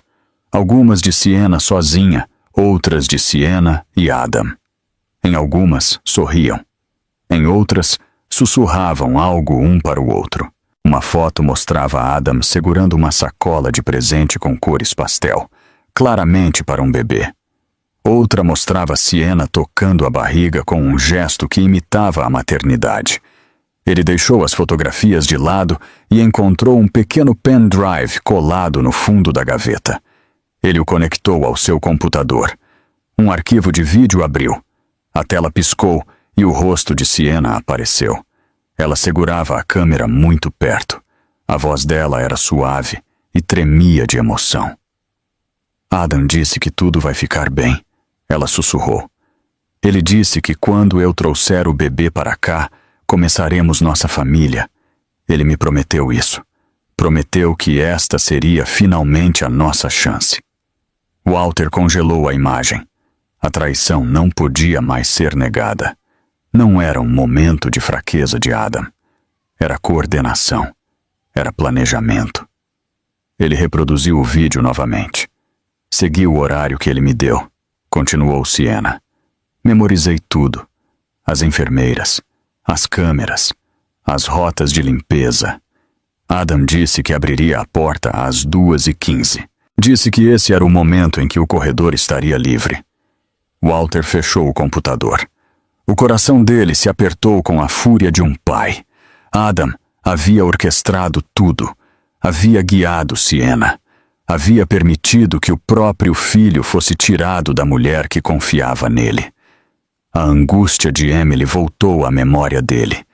Algumas de Siena sozinha, outras de Siena e Adam. Em algumas, sorriam. Em outras, sussurravam algo um para o outro. Uma foto mostrava Adam segurando uma sacola de presente com cores pastel, claramente para um bebê. Outra mostrava Siena tocando a barriga com um gesto que imitava a maternidade. Ele deixou as fotografias de lado e encontrou um pequeno pendrive colado no fundo da gaveta. Ele o conectou ao seu computador. Um arquivo de vídeo abriu. A tela piscou e o rosto de Siena apareceu. Ela segurava a câmera muito perto. A voz dela era suave e tremia de emoção. Adam disse que tudo vai ficar bem, ela sussurrou. Ele disse que quando eu trouxer o bebê para cá, começaremos nossa família. Ele me prometeu isso. Prometeu que esta seria finalmente a nossa chance. Walter congelou a imagem. A traição não podia mais ser negada. Não era um momento de fraqueza de Adam. Era coordenação. Era planejamento. Ele reproduziu o vídeo novamente. Segui o horário que ele me deu. Continuou Sienna. Memorizei tudo. As enfermeiras, as câmeras, as rotas de limpeza. Adam disse que abriria a porta às 2h15. Disse que esse era o momento em que o corredor estaria livre. Walter fechou o computador. O coração dele se apertou com a fúria de um pai. Adam havia orquestrado tudo. Havia guiado Sienna. Havia permitido que o próprio filho fosse tirado da mulher que confiava nele. A angústia de Emily voltou à memória dele,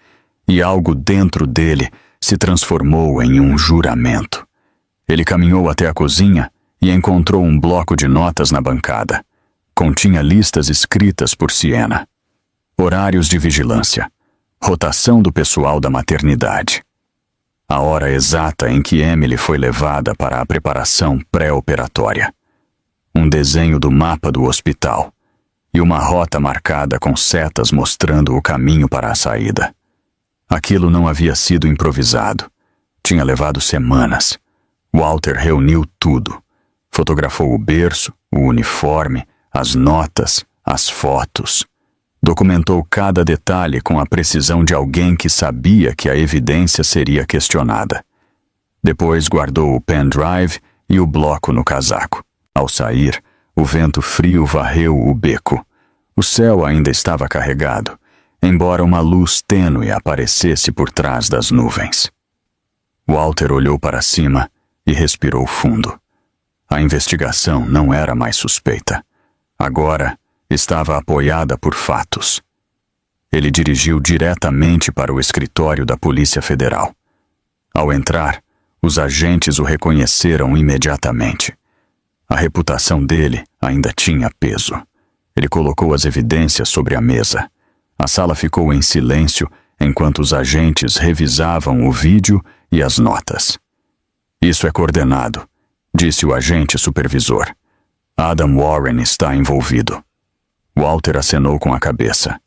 e algo dentro dele se transformou em um juramento. Ele caminhou até a cozinha e encontrou um bloco de notas na bancada. Continha listas escritas por Sienna. Horários de vigilância. Rotação do pessoal da maternidade. A hora exata em que Emily foi levada para a preparação pré-operatória. Um desenho do mapa do hospital. E uma rota marcada com setas mostrando o caminho para a saída. Aquilo não havia sido improvisado. Tinha levado semanas. Walter reuniu tudo. Fotografou o berço, o uniforme, as notas, as fotos. Documentou cada detalhe com a precisão de alguém que sabia que a evidência seria questionada. Depois guardou o pendrive e o bloco no casaco. Ao sair, o vento frio varreu o beco. O céu ainda estava carregado, embora uma luz tênue aparecesse por trás das nuvens. Walter olhou para cima e respirou fundo. A investigação não era mais suspeita. Agora estava apoiada por fatos. Ele dirigiu diretamente para o escritório da Polícia Federal. Ao entrar, os agentes o reconheceram imediatamente. A reputação dele ainda tinha peso. Ele colocou as evidências sobre a mesa. A sala ficou em silêncio enquanto os agentes revisavam o vídeo e as notas. Isso é coordenado, disse o agente supervisor. Adam Warren está envolvido. Walter acenou com a cabeça.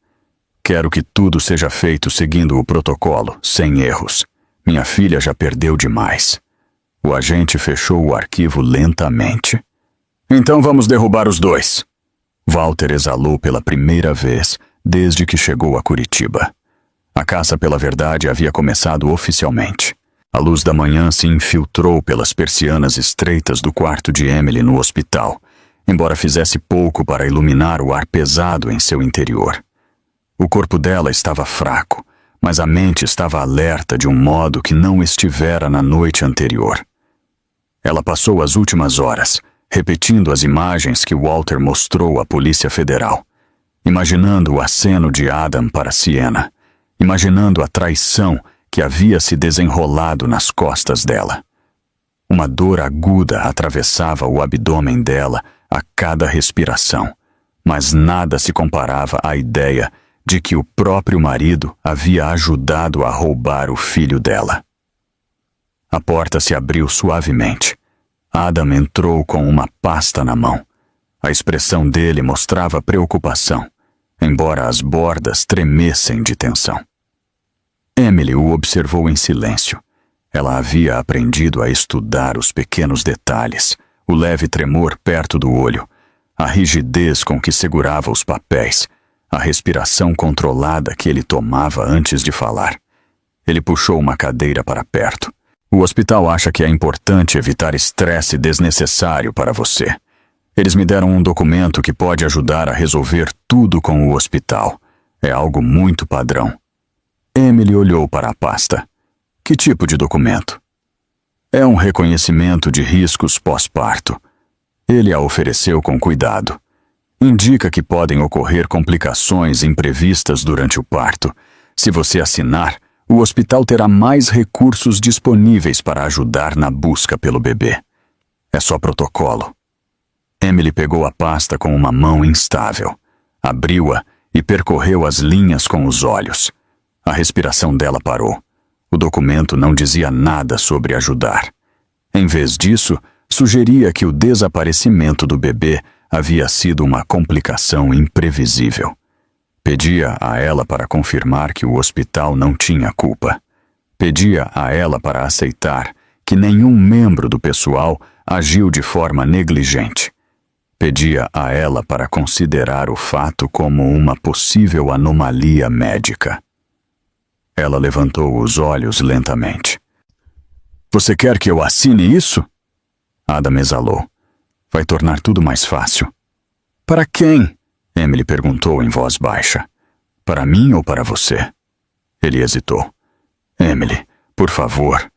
Quero que tudo seja feito seguindo o protocolo, sem erros. Minha filha já perdeu demais. O agente fechou o arquivo lentamente. Então vamos derrubar os dois. Walter exalou pela primeira vez desde que chegou a Curitiba. A caça pela verdade havia começado oficialmente. A luz da manhã se infiltrou pelas persianas estreitas do quarto de Emily no hospital, embora fizesse pouco para iluminar o ar pesado em seu interior. O corpo dela estava fraco, mas a mente estava alerta de um modo que não estivera na noite anterior. Ela passou as últimas horas repetindo as imagens que Walter mostrou à Polícia Federal, imaginando o aceno de Adam para Sienna, imaginando a traição que havia se desenrolado nas costas dela. Uma dor aguda atravessava o abdômen dela a cada respiração, mas nada se comparava à ideia de que o próprio marido havia ajudado a roubar o filho dela. A porta se abriu suavemente. Adam entrou com uma pasta na mão. A expressão dele mostrava preocupação, embora as bordas tremessem de tensão. Emily o observou em silêncio. Ela havia aprendido a estudar os pequenos detalhes, o leve tremor perto do olho, a rigidez com que segurava os papéis, a respiração controlada que ele tomava antes de falar. Ele puxou uma cadeira para perto. O hospital acha que é importante evitar estresse desnecessário para você. Eles me deram um documento que pode ajudar a resolver tudo com o hospital. É algo muito padrão. Emily olhou para a pasta. Que tipo de documento? É um reconhecimento de riscos pós-parto. Ele a ofereceu com cuidado. Indica que podem ocorrer complicações imprevistas durante o parto. Se você assinar, o hospital terá mais recursos disponíveis para ajudar na busca pelo bebê. É só protocolo. Emily pegou a pasta com uma mão instável, abriu-a e percorreu as linhas com os olhos. A respiração dela parou. O documento não dizia nada sobre ajudar. Em vez disso, sugeria que o desaparecimento do bebê havia sido uma complicação imprevisível. Pedia a ela para confirmar que o hospital não tinha culpa. Pedia a ela para aceitar que nenhum membro do pessoal agiu de forma negligente. Pedia a ela para considerar o fato como uma possível anomalia médica. Ela levantou os olhos lentamente. Você quer que eu assine isso? Adam exalou. Vai tornar tudo mais fácil. Para quem? Emily perguntou em voz baixa. Para mim ou para você? Ele hesitou. Emily, por favor.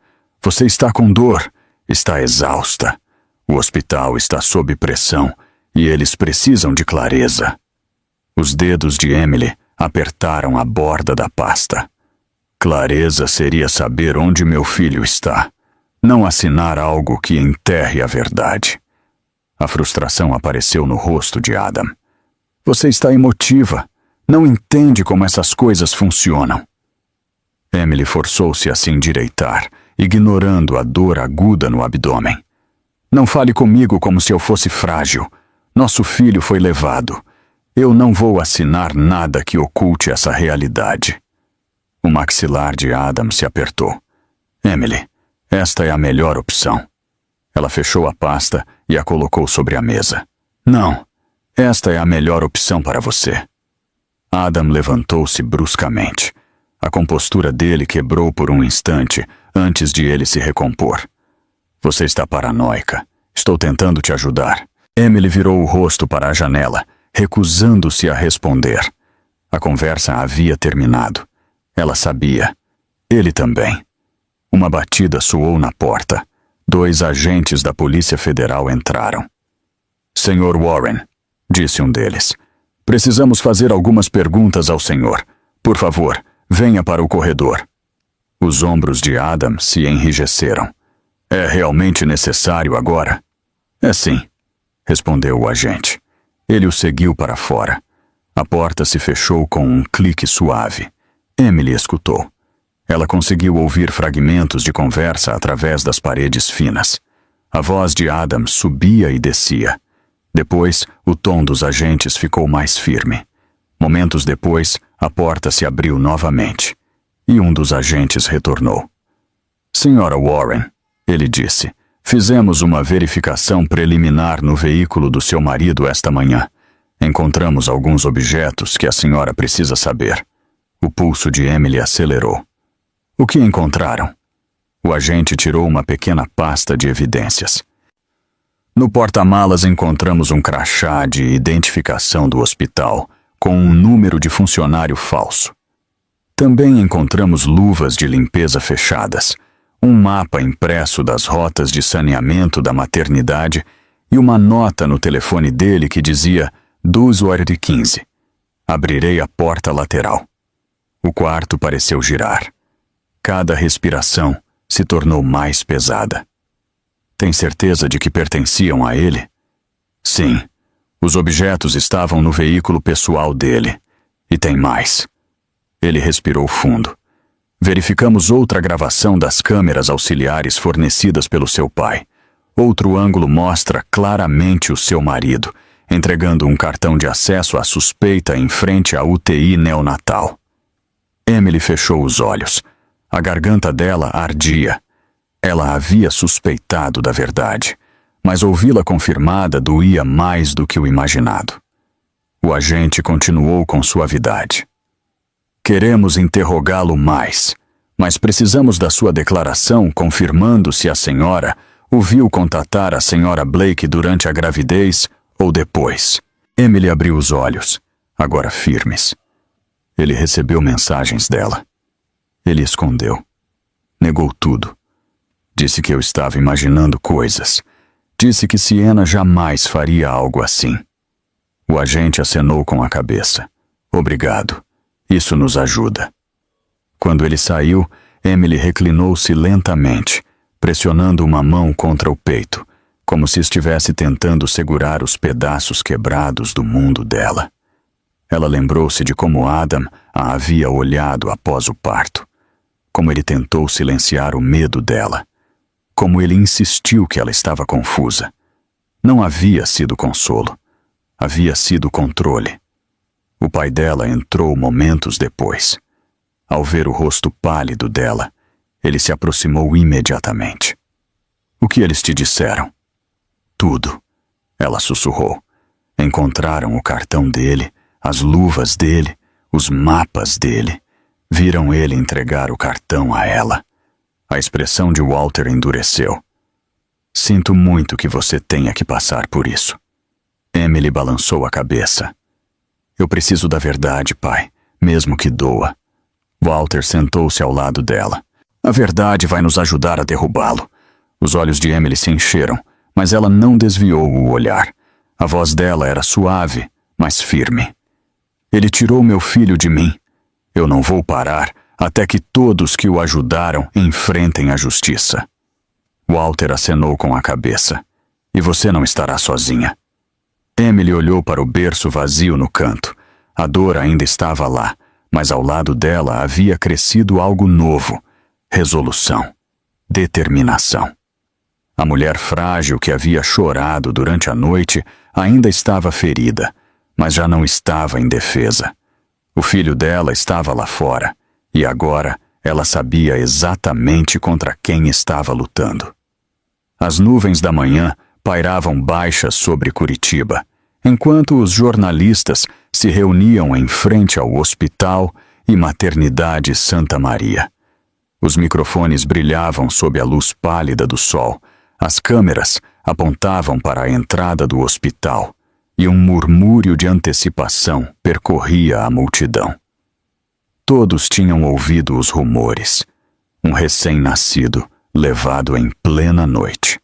Você está com dor. Está exausta. O hospital está sob pressão e eles precisam de clareza. Os dedos de Emily apertaram a borda da pasta. Clareza seria saber onde meu filho está. Não assinar algo que enterre a verdade. A frustração apareceu no rosto de Adam. Você está emotiva. Não entende como essas coisas funcionam. Emily forçou-se a se endireitar, ignorando a dor aguda no abdômen. Não fale comigo como se eu fosse frágil. Nosso filho foi levado. Eu não vou assinar nada que oculte essa realidade. O maxilar de Adam se apertou. Emily, esta é a melhor opção. Ela fechou a pasta e a colocou sobre a mesa. Não, esta é a melhor opção para você. Adam levantou-se bruscamente. A compostura dele quebrou por um instante antes de ele se recompor. Você está paranoica. Estou tentando te ajudar. Emily virou o rosto para a janela, recusando-se a responder. A conversa havia terminado. Ela sabia. Ele também. Uma batida soou na porta. 2 agentes da Polícia Federal entraram. Senhor Warren, disse um deles, precisamos fazer algumas perguntas ao senhor. Por favor, venha para o corredor. Os ombros de Adam se enrijeceram. É realmente necessário agora? É sim, respondeu o agente. Ele o seguiu para fora. A porta se fechou com um clique suave. Emily escutou. Ela conseguiu ouvir fragmentos de conversa através das paredes finas. A voz de Adam subia e descia. Depois, o tom dos agentes ficou mais firme. Momentos depois, a porta se abriu novamente. E um dos agentes retornou. Senhora Warren, ele disse, fizemos uma verificação preliminar no veículo do seu marido esta manhã. Encontramos alguns objetos que a senhora precisa saber. O pulso de Emily acelerou. O que encontraram? O agente tirou uma pequena pasta de evidências. No porta-malas encontramos um crachá de identificação do hospital, com um número de funcionário falso. Também encontramos luvas de limpeza fechadas, um mapa impresso das rotas de saneamento da maternidade e uma nota no telefone dele que dizia 12h15. Abrirei a porta lateral. O quarto pareceu girar. Cada respiração se tornou mais pesada. Tem certeza de que pertenciam a ele? Sim. Os objetos estavam no veículo pessoal dele. E tem mais. Ele respirou fundo. Verificamos outra gravação das câmeras auxiliares fornecidas pelo seu pai. Outro ângulo mostra claramente o seu marido, entregando um cartão de acesso à suspeita em frente à UTI neonatal. Emily fechou os olhos. A garganta dela ardia. Ela havia suspeitado da verdade, mas ouvi-la confirmada doía mais do que o imaginado. O agente continuou com suavidade. Queremos interrogá-lo mais, mas precisamos da sua declaração confirmando se a senhora o viu contatar a senhora Blake durante a gravidez ou depois. Emily abriu os olhos, agora firmes. Ele recebeu mensagens dela. Ele escondeu. Negou tudo. Disse que eu estava imaginando coisas. Disse que Sienna jamais faria algo assim. O agente acenou com a cabeça. Obrigado. Isso nos ajuda. Quando ele saiu, Emily reclinou-se lentamente, pressionando uma mão contra o peito, como se estivesse tentando segurar os pedaços quebrados do mundo dela. Ela lembrou-se de como Adam a havia olhado após o parto, como ele tentou silenciar o medo dela, como ele insistiu que ela estava confusa. Não havia sido consolo, havia sido controle. O pai dela entrou momentos depois. Ao ver o rosto pálido dela, ele se aproximou imediatamente. O que eles te disseram? Tudo, ela sussurrou. Encontraram o cartão dele, as luvas dele, os mapas dele. Viram ele entregar o cartão a ela. A expressão de Walter endureceu. Sinto muito que você tenha que passar por isso. Emily balançou a cabeça. Eu preciso da verdade, pai, mesmo que doa. Walter sentou-se ao lado dela. A verdade vai nos ajudar a derrubá-lo. Os olhos de Emily se encheram, mas ela não desviou o olhar. A voz dela era suave, mas firme. Ele tirou meu filho de mim. Eu não vou parar até que todos que o ajudaram enfrentem a justiça. Walter acenou com a cabeça. E você não estará sozinha. Emily olhou para o berço vazio no canto. A dor ainda estava lá, mas ao lado dela havia crescido algo novo. Resolução. Determinação. A mulher frágil que havia chorado durante a noite ainda estava ferida, mas já não estava indefesa. O filho dela estava lá fora, e agora ela sabia exatamente contra quem estava lutando. As nuvens da manhã pairavam baixas sobre Curitiba, enquanto os jornalistas se reuniam em frente ao Hospital e Maternidade Santa Maria. Os microfones brilhavam sob a luz pálida do sol, as câmeras apontavam para a entrada do hospital, e um murmúrio de antecipação percorria a multidão. Todos tinham ouvido os rumores. Um recém-nascido levado em plena noite.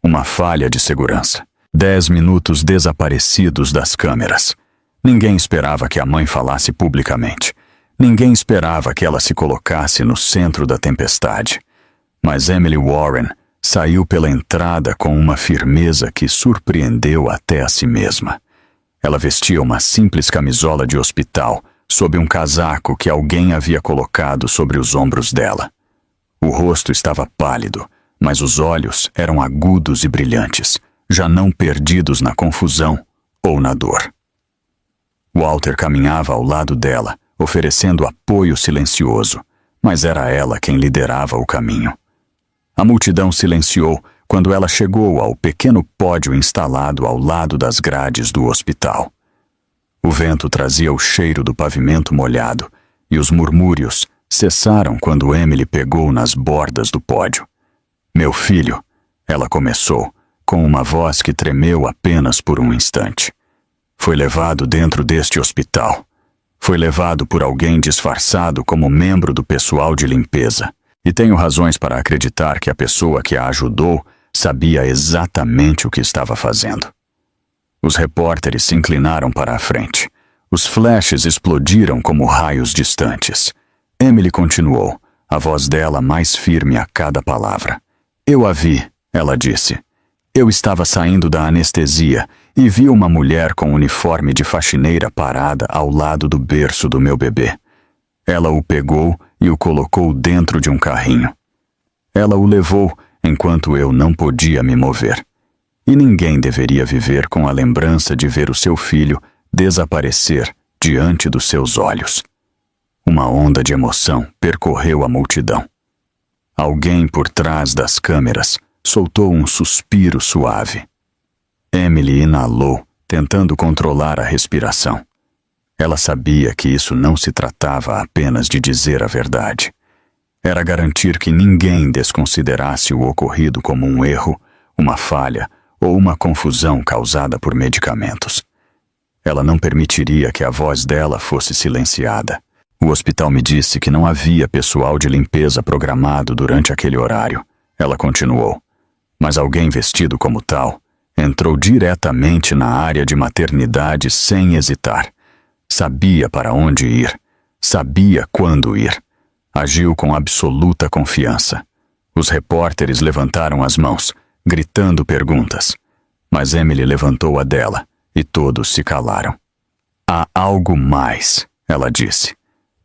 Uma falha de segurança. 10 minutos desaparecidos das câmeras. Ninguém esperava que a mãe falasse publicamente. Ninguém esperava que ela se colocasse no centro da tempestade. Mas Emily Warren saiu pela entrada com uma firmeza que surpreendeu até a si mesma. Ela vestia uma simples camisola de hospital sob um casaco que alguém havia colocado sobre os ombros dela. O rosto estava pálido, mas os olhos eram agudos e brilhantes, já não perdidos na confusão ou na dor. Walter caminhava ao lado dela, oferecendo apoio silencioso, mas era ela quem liderava o caminho. A multidão silenciou quando ela chegou ao pequeno pódio instalado ao lado das grades do hospital. O vento trazia o cheiro do pavimento molhado e os murmúrios cessaram quando Emily pegou nas bordas do pódio. Meu filho, ela começou, com uma voz que tremeu apenas por um instante. Foi levado dentro deste hospital. Foi levado por alguém disfarçado como membro do pessoal de limpeza. E tenho razões para acreditar que a pessoa que a ajudou sabia exatamente o que estava fazendo. Os repórteres se inclinaram para a frente. Os flashes explodiram como raios distantes. Emily continuou, a voz dela mais firme a cada palavra. Eu a vi, ela disse. Eu estava saindo da anestesia e vi uma mulher com uniforme de faxineira parada ao lado do berço do meu bebê. Ela o pegou e o colocou dentro de um carrinho. Ela o levou enquanto eu não podia me mover. E ninguém deveria viver com a lembrança de ver o seu filho desaparecer diante dos seus olhos. Uma onda de emoção percorreu a multidão. Alguém por trás das câmeras soltou um suspiro suave. Emily inalou, tentando controlar a respiração. Ela sabia que isso não se tratava apenas de dizer a verdade. Era garantir que ninguém desconsiderasse o ocorrido como um erro, uma falha ou uma confusão causada por medicamentos. Ela não permitiria que a voz dela fosse silenciada. O hospital me disse que não havia pessoal de limpeza programado durante aquele horário. Ela continuou. Mas alguém vestido como tal entrou diretamente na área de maternidade sem hesitar. Sabia para onde ir. Sabia quando ir. Agiu com absoluta confiança. Os repórteres levantaram as mãos, gritando perguntas. Mas Emily levantou a dela, e todos se calaram. Há algo mais, ela disse.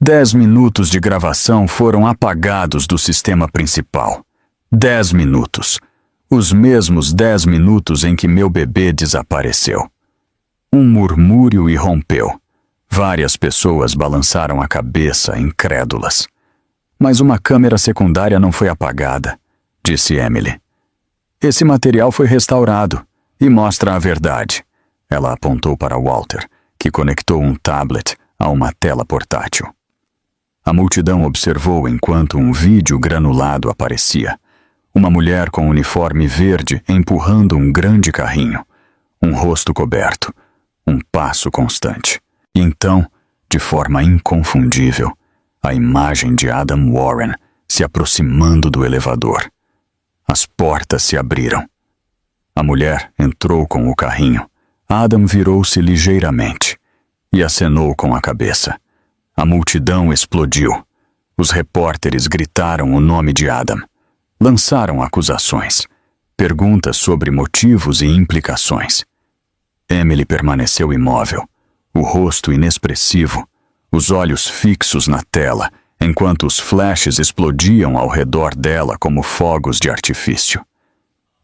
10 minutos de gravação foram apagados do sistema principal. 10 minutos. Os mesmos 10 minutos em que meu bebê desapareceu. Um murmúrio irrompeu. Várias pessoas balançaram a cabeça, incrédulas. Mas uma câmera secundária não foi apagada, disse Emily. Esse material foi restaurado e mostra a verdade. Ela apontou para Walter, que conectou um tablet a uma tela portátil. A multidão observou enquanto um vídeo granulado aparecia. Uma mulher com uniforme verde empurrando um grande carrinho. Um rosto coberto. Um passo constante. E então, de forma inconfundível, a imagem de Adam Warren se aproximando do elevador. As portas se abriram. A mulher entrou com o carrinho. Adam virou-se ligeiramente e acenou com a cabeça. A multidão explodiu. Os repórteres gritaram o nome de Adam. Lançaram acusações, perguntas sobre motivos e implicações. Emily permaneceu imóvel, o rosto inexpressivo, os olhos fixos na tela, enquanto os flashes explodiam ao redor dela como fogos de artifício.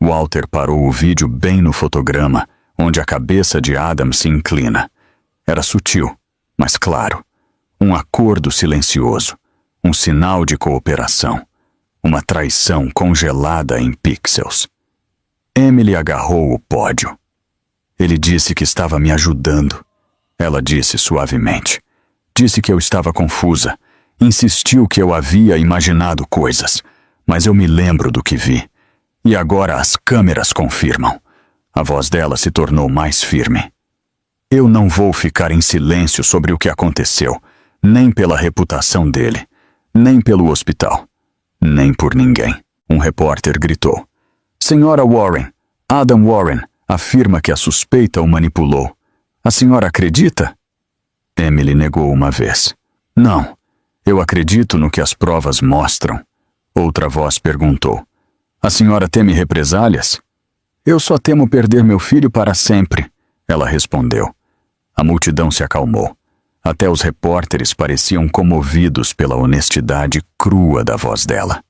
Walter parou o vídeo bem no fotograma, onde a cabeça de Adam se inclina. Era sutil, mas claro. Um acordo silencioso, um sinal de cooperação, uma traição congelada em pixels. Emily agarrou o pódio. Ele disse que estava me ajudando. Ela disse suavemente. Disse que eu estava confusa. Insistiu que eu havia imaginado coisas, mas eu me lembro do que vi. E agora as câmeras confirmam. A voz dela se tornou mais firme. Eu não vou ficar em silêncio sobre o que aconteceu, nem pela reputação dele, nem pelo hospital, nem por ninguém. Um repórter gritou. Senhora Warren, Adam Warren, afirma que a suspeita o manipulou. A senhora acredita? Emily negou uma vez. Não, eu acredito no que as provas mostram. Outra voz perguntou. A senhora teme represálias? Eu só temo perder meu filho para sempre, ela respondeu. A multidão se acalmou. Até os repórteres pareciam comovidos pela honestidade crua da voz dela.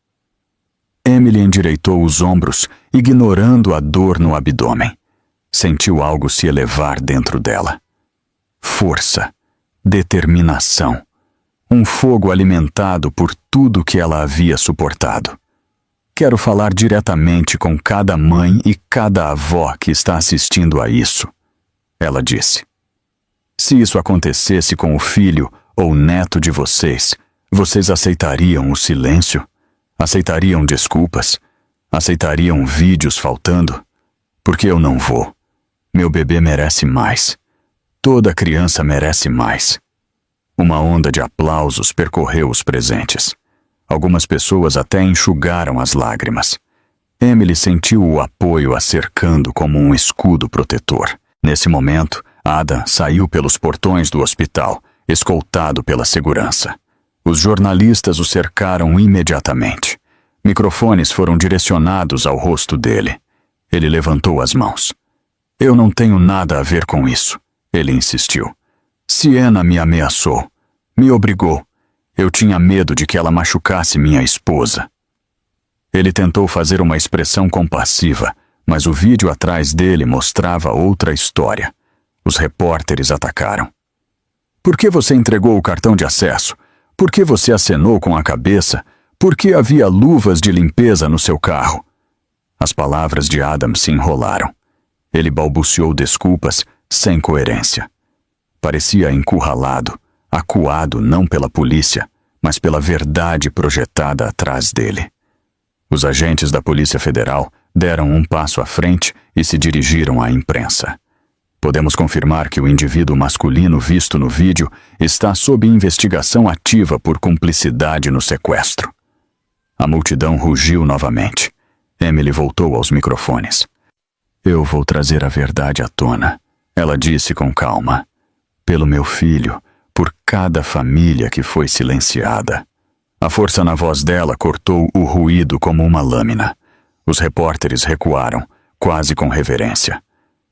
Emily endireitou os ombros, ignorando a dor no abdômen. Sentiu algo se elevar dentro dela. Força, determinação, um fogo alimentado por tudo que ela havia suportado. Quero falar diretamente com cada mãe e cada avó que está assistindo a isso, ela disse. Se isso acontecesse com o filho ou neto de vocês, vocês aceitariam o silêncio? Aceitariam desculpas? Aceitariam vídeos faltando? Porque eu não vou. Meu bebê merece mais. Toda criança merece mais. Uma onda de aplausos percorreu os presentes. Algumas pessoas até enxugaram as lágrimas. Emily sentiu o apoio a cercando como um escudo protetor. Nesse momento, Adam saiu pelos portões do hospital, escoltado pela segurança. Os jornalistas o cercaram imediatamente. Microfones foram direcionados ao rosto dele. Ele levantou as mãos. Eu não tenho nada a ver com isso, ele insistiu. Sienna me ameaçou, me obrigou. Eu tinha medo de que ela machucasse minha esposa. Ele tentou fazer uma expressão compassiva, mas o vídeo atrás dele mostrava outra história. Os repórteres atacaram. Por que você entregou o cartão de acesso? Por que você acenou com a cabeça? Por que havia luvas de limpeza no seu carro? As palavras de Adam se enrolaram. Ele balbuciou desculpas sem coerência. Parecia encurralado, acuado não pela polícia, mas pela verdade projetada atrás dele. Os agentes da Polícia Federal deram um passo à frente e se dirigiram à imprensa. Podemos confirmar que o indivíduo masculino visto no vídeo está sob investigação ativa por cumplicidade no sequestro. A multidão rugiu novamente. Emily voltou aos microfones. Eu vou trazer a verdade à tona, ela disse com calma. Pelo meu filho, por cada família que foi silenciada. A força na voz dela cortou o ruído como uma lâmina. Os repórteres recuaram, quase com reverência.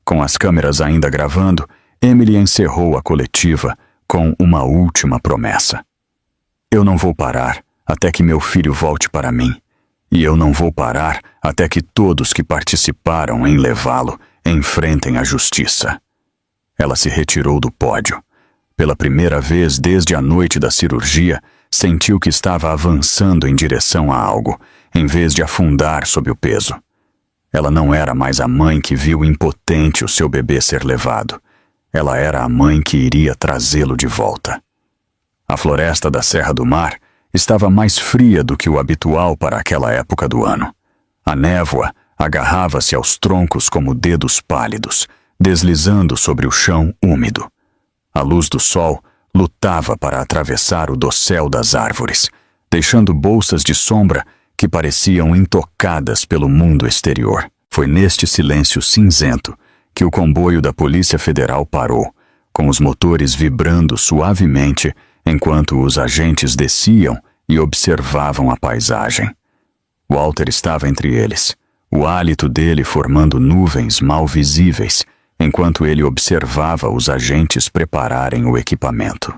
Com as câmeras ainda gravando, Emily encerrou a coletiva com uma última promessa. Eu não vou parar até que meu filho volte para mim. E eu não vou parar até que todos que participaram em levá-lo enfrentem a justiça. Ela se retirou do pódio. Pela primeira vez desde a noite da cirurgia, sentiu que estava avançando em direção a algo, em vez de afundar sob o peso. Ela não era mais a mãe que viu impotente o seu bebê ser levado. Ela era a mãe que iria trazê-lo de volta. A floresta da Serra do Mar estava mais fria do que o habitual para aquela época do ano. A névoa agarrava-se aos troncos como dedos pálidos, deslizando sobre o chão úmido. A luz do sol lutava para atravessar o dossel das árvores, deixando bolsas de sombra que pareciam intocadas pelo mundo exterior. Foi neste silêncio cinzento que o comboio da Polícia Federal parou, com os motores vibrando suavemente enquanto os agentes desciam e observavam a paisagem. Walter estava entre eles, o hálito dele formando nuvens mal visíveis, enquanto ele observava os agentes prepararem o equipamento.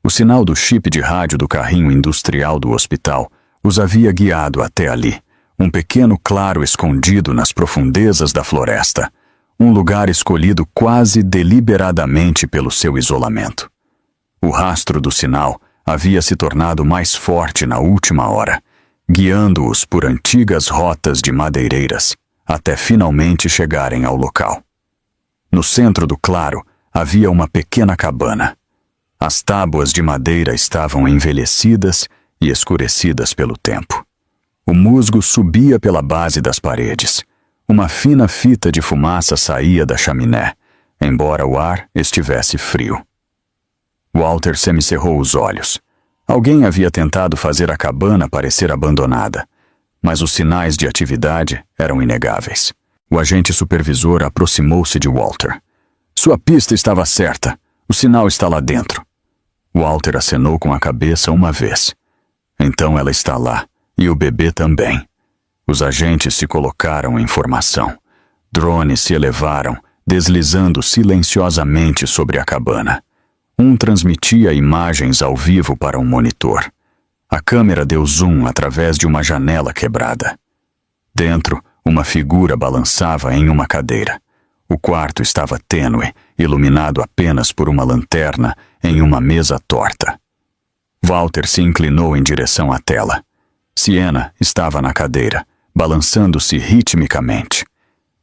O sinal do chip de rádio do carrinho industrial do hospital os havia guiado até ali, um pequeno claro escondido nas profundezas da floresta, um lugar escolhido quase deliberadamente pelo seu isolamento. O rastro do sinal havia se tornado mais forte na última hora, guiando-os por antigas rotas de madeireiras, até finalmente chegarem ao local. No centro do claro havia uma pequena cabana. As tábuas de madeira estavam envelhecidas e escurecidas pelo tempo. O musgo subia pela base das paredes. Uma fina fita de fumaça saía da chaminé, embora o ar estivesse frio. Walter semicerrou os olhos. Alguém havia tentado fazer a cabana parecer abandonada, mas os sinais de atividade eram inegáveis. O agente supervisor aproximou-se de Walter. Sua pista estava certa. O sinal está lá dentro. Walter acenou com a cabeça uma vez. Então ela está lá, e o bebê também. Os agentes se colocaram em formação. Drones se elevaram, deslizando silenciosamente sobre a cabana. Um transmitia imagens ao vivo para um monitor. A câmera deu zoom através de uma janela quebrada. Dentro, uma figura balançava em uma cadeira. O quarto estava tênue, iluminado apenas por uma lanterna em uma mesa torta. Walter se inclinou em direção à tela. Sienna estava na cadeira, balançando-se ritmicamente.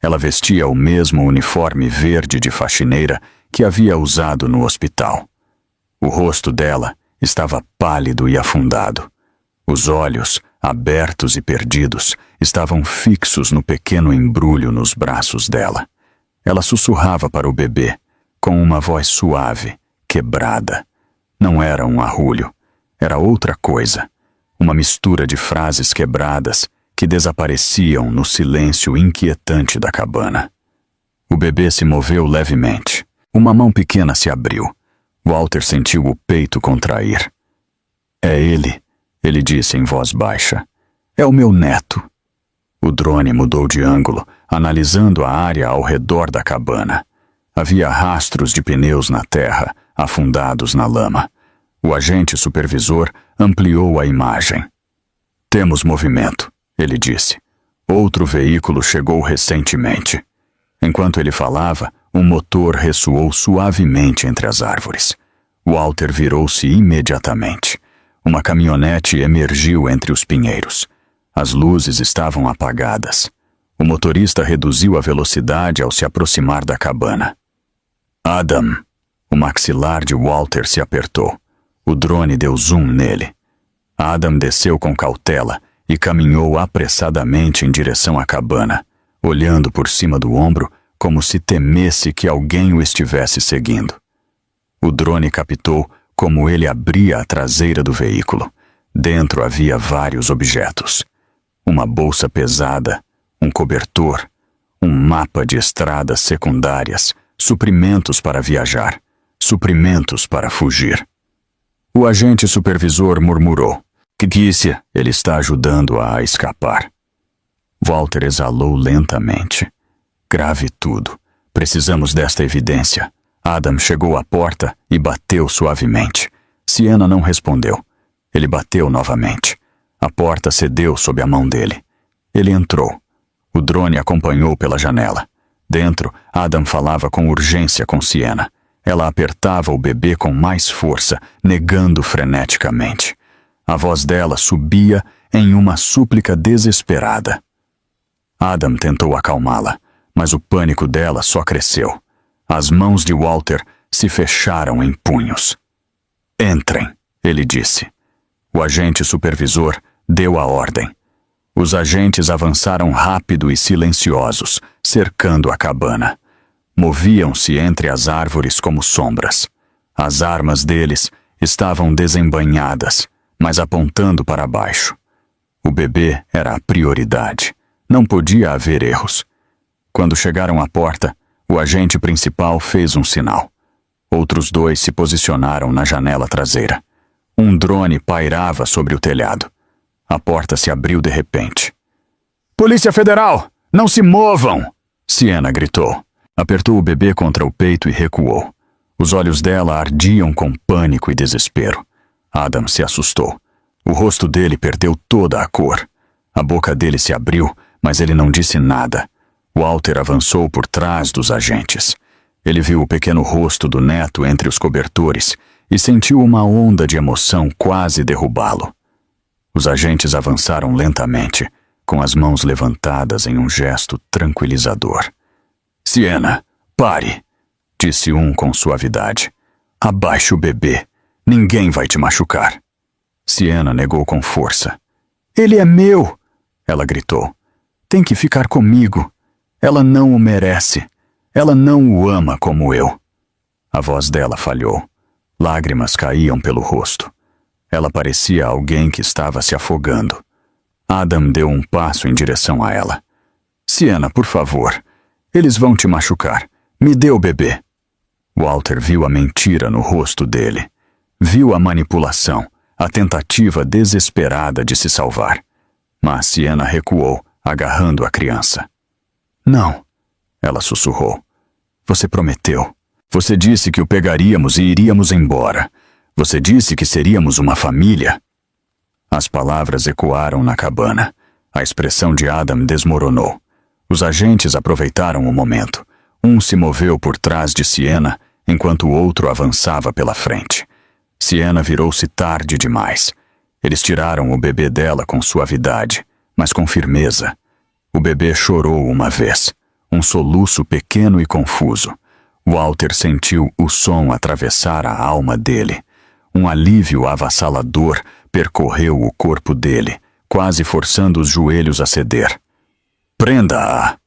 Ela vestia o mesmo uniforme verde de faxineira que havia usado no hospital. O rosto dela estava pálido e afundado. Os olhos, abertos e perdidos, estavam fixos no pequeno embrulho nos braços dela. Ela sussurrava para o bebê, com uma voz suave, quebrada. Não era um arrulho, era outra coisa. Uma mistura de frases quebradas que desapareciam no silêncio inquietante da cabana. O bebê se moveu levemente. Uma mão pequena se abriu. Walter sentiu o peito contrair. É ele disse em voz baixa. É o meu neto. O drone mudou de ângulo, analisando a área ao redor da cabana. Havia rastros de pneus na terra, afundados na lama. O agente supervisor ampliou a imagem. Temos movimento, ele disse. Outro veículo chegou recentemente. Enquanto ele falava, um motor ressoou suavemente entre as árvores. Walter virou-se imediatamente. Uma caminhonete emergiu entre os pinheiros. As luzes estavam apagadas. O motorista reduziu a velocidade ao se aproximar da cabana. Adam! O maxilar de Walter se apertou. O drone deu zoom nele. Adam desceu com cautela e caminhou apressadamente em direção à cabana, olhando por cima do ombro como se temesse que alguém o estivesse seguindo. O drone captou como ele abria a traseira do veículo. Dentro havia vários objetos. Uma bolsa pesada, um cobertor, um mapa de estradas secundárias, suprimentos para viajar, suprimentos para fugir. O agente supervisor murmurou. Que disse? Ele está ajudando-a a escapar. Walter exalou lentamente. Grave tudo. Precisamos desta evidência. Adam chegou à porta e bateu suavemente. Siena não respondeu. Ele bateu novamente. A porta cedeu sob a mão dele. Ele entrou. O drone acompanhou pela janela. Dentro, Adam falava com urgência com Siena. Ela apertava o bebê com mais força, negando freneticamente. A voz dela subia em uma súplica desesperada. Adam tentou acalmá-la, mas o pânico dela só cresceu. As mãos de Walter se fecharam em punhos. Entrem, ele disse. O agente supervisor deu a ordem. Os agentes avançaram rápido e silenciosos, cercando a cabana. Moviam-se entre as árvores como sombras. As armas deles estavam desembainhadas, mas apontando para baixo. O bebê era a prioridade. Não podia haver erros. Quando chegaram à porta, o agente principal fez um sinal. Outros dois se posicionaram na janela traseira. Um drone pairava sobre o telhado. A porta se abriu de repente. Polícia Federal! Não se movam! Siena gritou. Apertou o bebê contra o peito e recuou. Os olhos dela ardiam com pânico e desespero. Adam se assustou. O rosto dele perdeu toda a cor. A boca dele se abriu, mas ele não disse nada. Walter avançou por trás dos agentes. Ele viu o pequeno rosto do neto entre os cobertores e sentiu uma onda de emoção quase derrubá-lo. Os agentes avançaram lentamente, com as mãos levantadas em um gesto tranquilizador. Siena, pare, disse um com suavidade. Abaixe o bebê. Ninguém vai te machucar. Siena negou com força. Ele é meu, ela gritou. Tem que ficar comigo. Ela não o merece. Ela não o ama como eu. A voz dela falhou. Lágrimas caíam pelo rosto. Ela parecia alguém que estava se afogando. Adam deu um passo em direção a ela. Siena, por favor. Eles vão te machucar. Me dê o bebê. Walter viu a mentira no rosto dele. Viu a manipulação, a tentativa desesperada de se salvar. Mas Siena recuou, agarrando a criança. Não, ela sussurrou. Você prometeu. Você disse que o pegaríamos e iríamos embora. Você disse que seríamos uma família. As palavras ecoaram na cabana. A expressão de Adam desmoronou. Os agentes aproveitaram o momento. Um se moveu por trás de Siena, enquanto o outro avançava pela frente. Siena virou-se tarde demais. Eles tiraram o bebê dela com suavidade, mas com firmeza. O bebê chorou uma vez, um soluço pequeno e confuso. Walter sentiu o som atravessar a alma dele. Um alívio avassalador percorreu o corpo dele, quase forçando os joelhos a ceder. Prenda-a,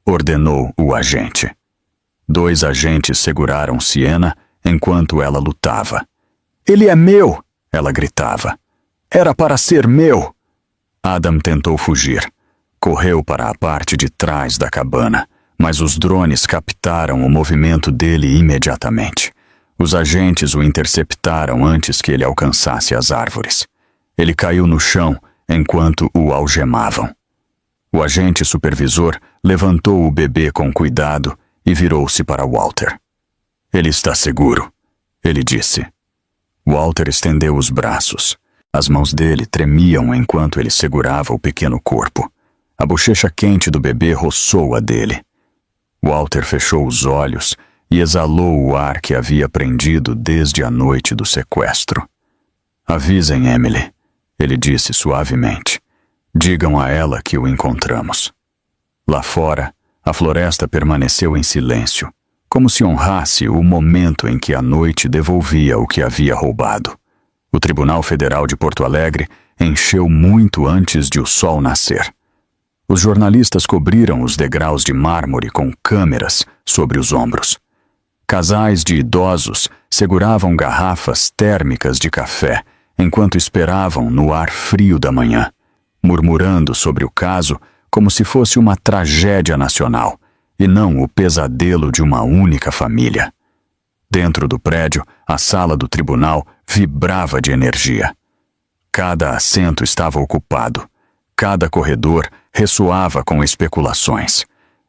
ordenou o agente. 2 agentes seguraram Siena enquanto ela lutava. Ele é meu, ela gritava. Era para ser meu. Adam tentou fugir. Correu para a parte de trás da cabana, mas os drones captaram o movimento dele imediatamente. Os agentes o interceptaram antes que ele alcançasse as árvores. Ele caiu no chão enquanto o algemavam. O agente supervisor levantou o bebê com cuidado e virou-se para Walter. Ele está seguro, ele disse. Walter estendeu os braços. As mãos dele tremiam enquanto ele segurava o pequeno corpo. A bochecha quente do bebê roçou a dele. Walter fechou os olhos e exalou o ar que havia prendido desde a noite do sequestro. Avisem Emily, ele disse suavemente. Digam a ela que o encontramos. Lá fora, a floresta permaneceu em silêncio, como se honrasse o momento em que a noite devolvia o que havia roubado. O Tribunal Federal de Porto Alegre encheu muito antes de o sol nascer. Os jornalistas cobriram os degraus de mármore com câmeras sobre os ombros. Casais de idosos seguravam garrafas térmicas de café enquanto esperavam no ar frio da manhã, murmurando sobre o caso como se fosse uma tragédia nacional e não o pesadelo de uma única família. Dentro do prédio, a sala do tribunal vibrava de energia. Cada assento estava ocupado. Cada corredor ressoava com especulações.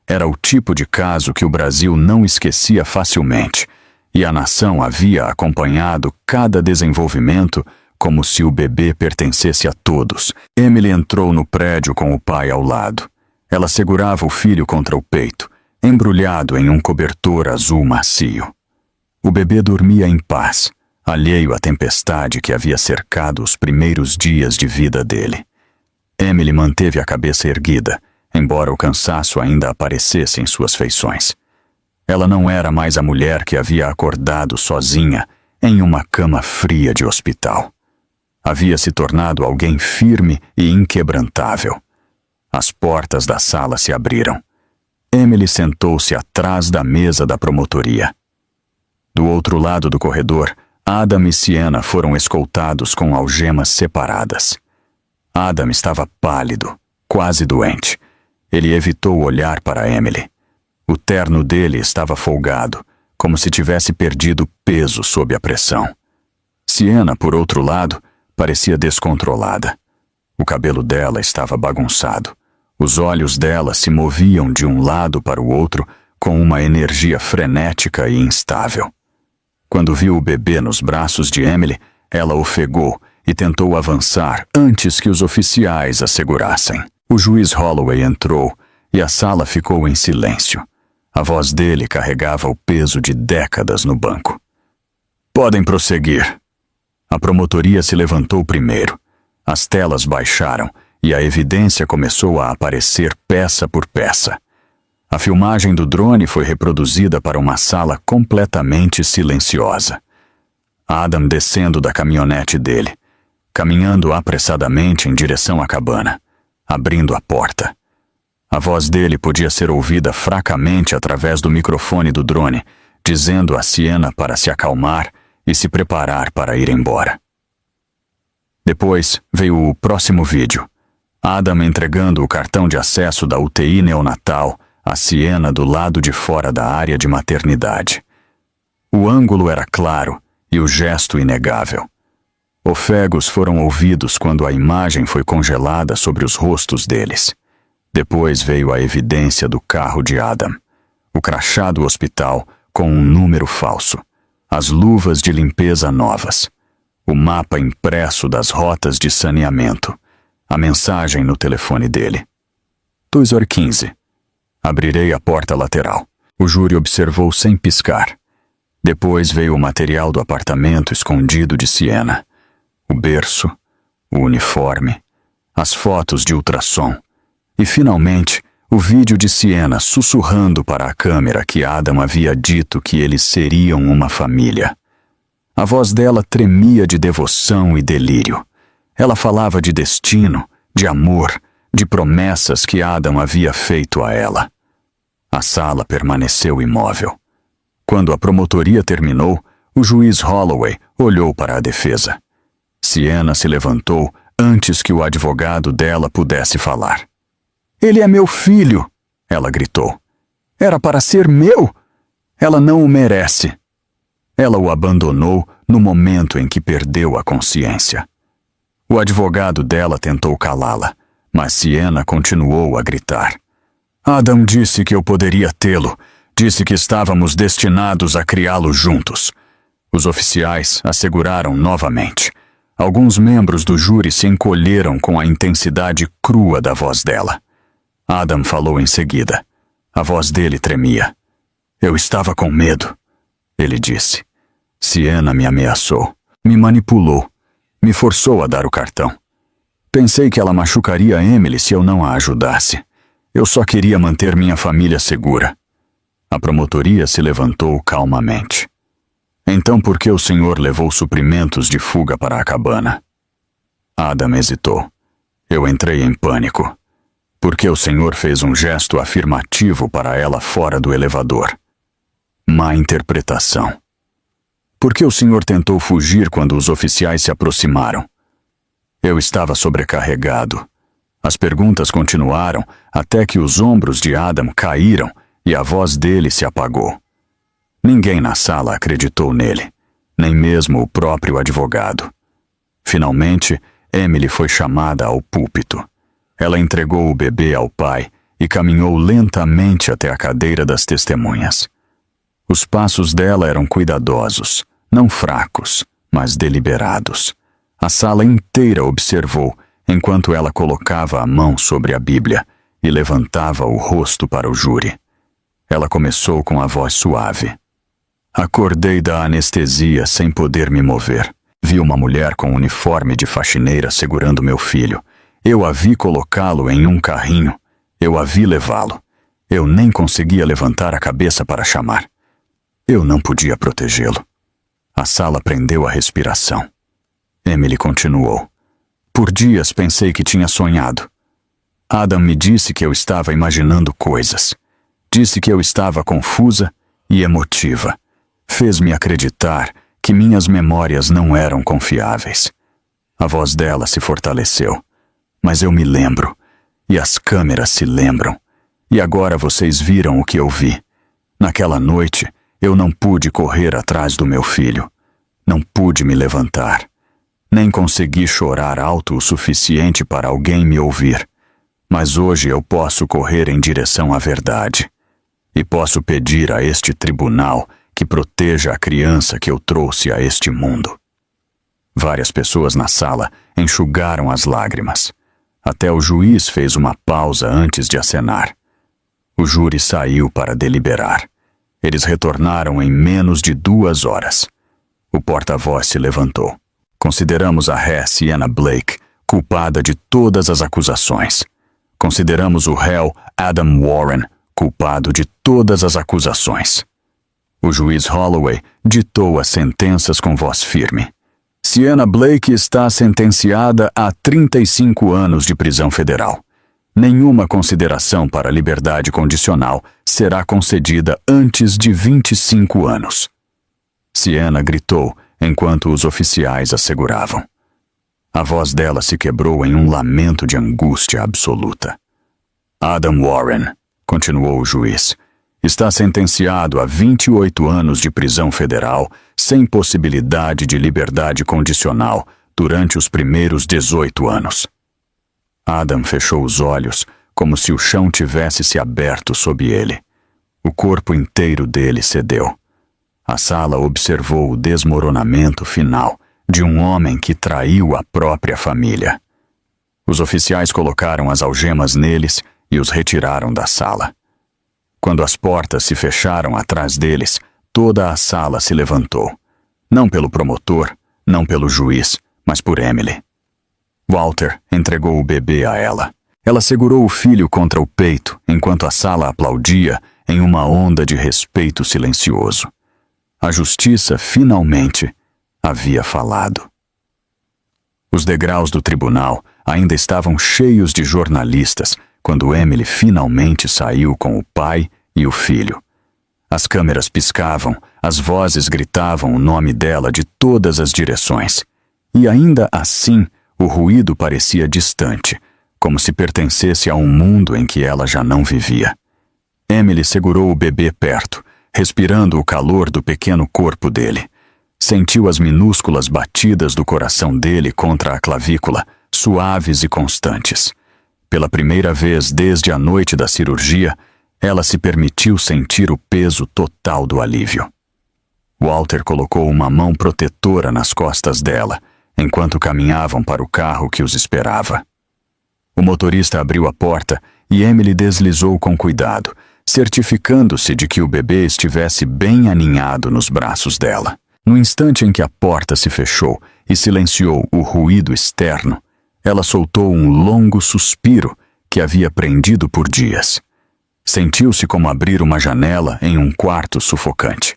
Era o tipo de caso que o Brasil não esquecia facilmente, e a nação havia acompanhado cada desenvolvimento como se o bebê pertencesse a todos. Emily entrou no prédio com o pai ao lado. Ela segurava o filho contra o peito, embrulhado em um cobertor azul macio. O bebê dormia em paz, alheio à tempestade que havia cercado os primeiros dias de vida dele. Emily manteve a cabeça erguida, embora o cansaço ainda aparecesse em suas feições. Ela não era mais a mulher que havia acordado sozinha em uma cama fria de hospital. Havia se tornado alguém firme e inquebrantável. As portas da sala se abriram. Emily sentou-se atrás da mesa da promotoria. Do outro lado do corredor, Adam e Sienna foram escoltados com algemas separadas. Adam estava pálido, quase doente. Ele evitou olhar para Emily. O terno dele estava folgado, como se tivesse perdido peso sob a pressão. Sienna, por outro lado, parecia descontrolada. O cabelo dela estava bagunçado. Os olhos dela se moviam de um lado para o outro com uma energia frenética e instável. Quando viu o bebê nos braços de Emily, ela ofegou e tentou avançar antes que os oficiais a segurassem. O juiz Holloway entrou e a sala ficou em silêncio. A voz dele carregava o peso de décadas no banco. Podem prosseguir. A promotoria se levantou primeiro. As telas baixaram e a evidência começou a aparecer peça por peça. A filmagem do drone foi reproduzida para uma sala completamente silenciosa. Adam descendo da caminhonete dele, caminhando apressadamente em direção à cabana, abrindo a porta. A voz dele podia ser ouvida fracamente através do microfone do drone, dizendo a Sienna para se acalmar e se preparar para ir embora. Depois veio o próximo vídeo. Adam entregando o cartão de acesso da UTI neonatal a Sienna do lado de fora da área de maternidade. O ângulo era claro e o gesto inegável. Ofegos foram ouvidos quando a imagem foi congelada sobre os rostos deles. Depois veio a evidência do carro de Adam, o crachá do hospital com um número falso, as luvas de limpeza novas, o mapa impresso das rotas de saneamento, a mensagem no telefone dele. 2h15. Abrirei a porta lateral. O júri observou sem piscar. Depois veio o material do apartamento escondido de Sienna. O berço, o uniforme, as fotos de ultrassom. E, finalmente, o vídeo de Sienna sussurrando para a câmera que Adam havia dito que eles seriam uma família. A voz dela tremia de devoção e delírio. Ela falava de destino, de amor, de promessas que Adam havia feito a ela. A sala permaneceu imóvel. Quando a promotoria terminou, o juiz Holloway olhou para a defesa. Sienna se levantou antes que o advogado dela pudesse falar. "Ele é meu filho!" ela gritou. "Era para ser meu! Ela não o merece!" Ela o abandonou no momento em que perdeu a consciência. O advogado dela tentou calá-la, mas Sienna continuou a gritar. "Adam disse que eu poderia tê-lo. Disse que estávamos destinados a criá-lo juntos." Os oficiais a seguraram novamente. Alguns membros do júri se encolheram com a intensidade crua da voz dela. Adam falou em seguida. A voz dele tremia. "Eu estava com medo", ele disse. "Sienna me ameaçou, me manipulou, me forçou a dar o cartão. Pensei que ela machucaria Emily se eu não a ajudasse. Eu só queria manter minha família segura." A promotoria se levantou calmamente. "Então por que o senhor levou suprimentos de fuga para a cabana?" Adam hesitou. "Eu entrei em pânico. Por que o senhor fez um gesto afirmativo para ela fora do elevador?" "Má interpretação." "Por que o senhor tentou fugir quando os oficiais se aproximaram?" "Eu estava sobrecarregado." As perguntas continuaram até que os ombros de Adam caíram e a voz dele se apagou. Ninguém na sala acreditou nele, nem mesmo o próprio advogado. Finalmente, Emily foi chamada ao púlpito. Ela entregou o bebê ao pai e caminhou lentamente até a cadeira das testemunhas. Os passos dela eram cuidadosos, não fracos, mas deliberados. A sala inteira observou enquanto ela colocava a mão sobre a Bíblia e levantava o rosto para o júri. Ela começou com a voz suave. Acordei da anestesia sem poder me mover. Vi uma mulher com uniforme de faxineira segurando meu filho. Eu a vi colocá-lo em um carrinho. Eu a vi levá-lo. Eu nem conseguia levantar a cabeça para chamar. Eu não podia protegê-lo. A sala prendeu a respiração. Emily continuou. Por dias pensei que tinha sonhado. Adam me disse que eu estava imaginando coisas. Disse que eu estava confusa e emotiva. Fez-me acreditar que minhas memórias não eram confiáveis. A voz dela se fortaleceu. Mas eu me lembro. E as câmeras se lembram. E agora vocês viram o que eu vi. Naquela noite, eu não pude correr atrás do meu filho. Não pude me levantar. Nem consegui chorar alto o suficiente para alguém me ouvir. Mas hoje eu posso correr em direção à verdade. E posso pedir a este tribunal que proteja a criança que eu trouxe a este mundo. Várias pessoas na sala enxugaram as lágrimas. Até o juiz fez uma pausa antes de acenar. O júri saiu para deliberar. Eles retornaram em menos de 2 horas. O porta-voz se levantou. Consideramos a ré Sienna Blake culpada de todas as acusações. Consideramos o réu Adam Warren culpado de todas as acusações. O juiz Holloway ditou as sentenças com voz firme. Sienna Blake está sentenciada a 35 anos de prisão federal. Nenhuma consideração para liberdade condicional será concedida antes de 25 anos. Sienna gritou enquanto os oficiais a seguravam. A voz dela se quebrou em um lamento de angústia absoluta. Adam Warren, continuou o juiz, está sentenciado a 28 anos de prisão federal sem possibilidade de liberdade condicional durante os primeiros 18 anos. Adam fechou os olhos como se o chão tivesse se aberto sob ele. O corpo inteiro dele cedeu. A sala observou o desmoronamento final de um homem que traiu a própria família. Os oficiais colocaram as algemas neles e os retiraram da sala. Quando as portas se fecharam atrás deles, toda a sala se levantou. Não pelo promotor, não pelo juiz, mas por Emily. Walter entregou o bebê a ela. Ela segurou o filho contra o peito enquanto a sala aplaudia em uma onda de respeito silencioso. A justiça, finalmente, havia falado. Os degraus do tribunal ainda estavam cheios de jornalistas quando Emily finalmente saiu com o pai e o filho. As câmeras piscavam, as vozes gritavam o nome dela de todas as direções. E ainda assim, o ruído parecia distante, como se pertencesse a um mundo em que ela já não vivia. Emily segurou o bebê perto, respirando o calor do pequeno corpo dele. Sentiu as minúsculas batidas do coração dele contra a clavícula, suaves e constantes. Pela primeira vez desde a noite da cirurgia, ela se permitiu sentir o peso total do alívio. Walter colocou uma mão protetora nas costas dela, enquanto caminhavam para o carro que os esperava. O motorista abriu a porta e Emily deslizou com cuidado, certificando-se de que o bebê estivesse bem aninhado nos braços dela. No instante em que a porta se fechou e silenciou o ruído externo, ela soltou um longo suspiro que havia prendido por dias. Sentiu-se como abrir uma janela em um quarto sufocante.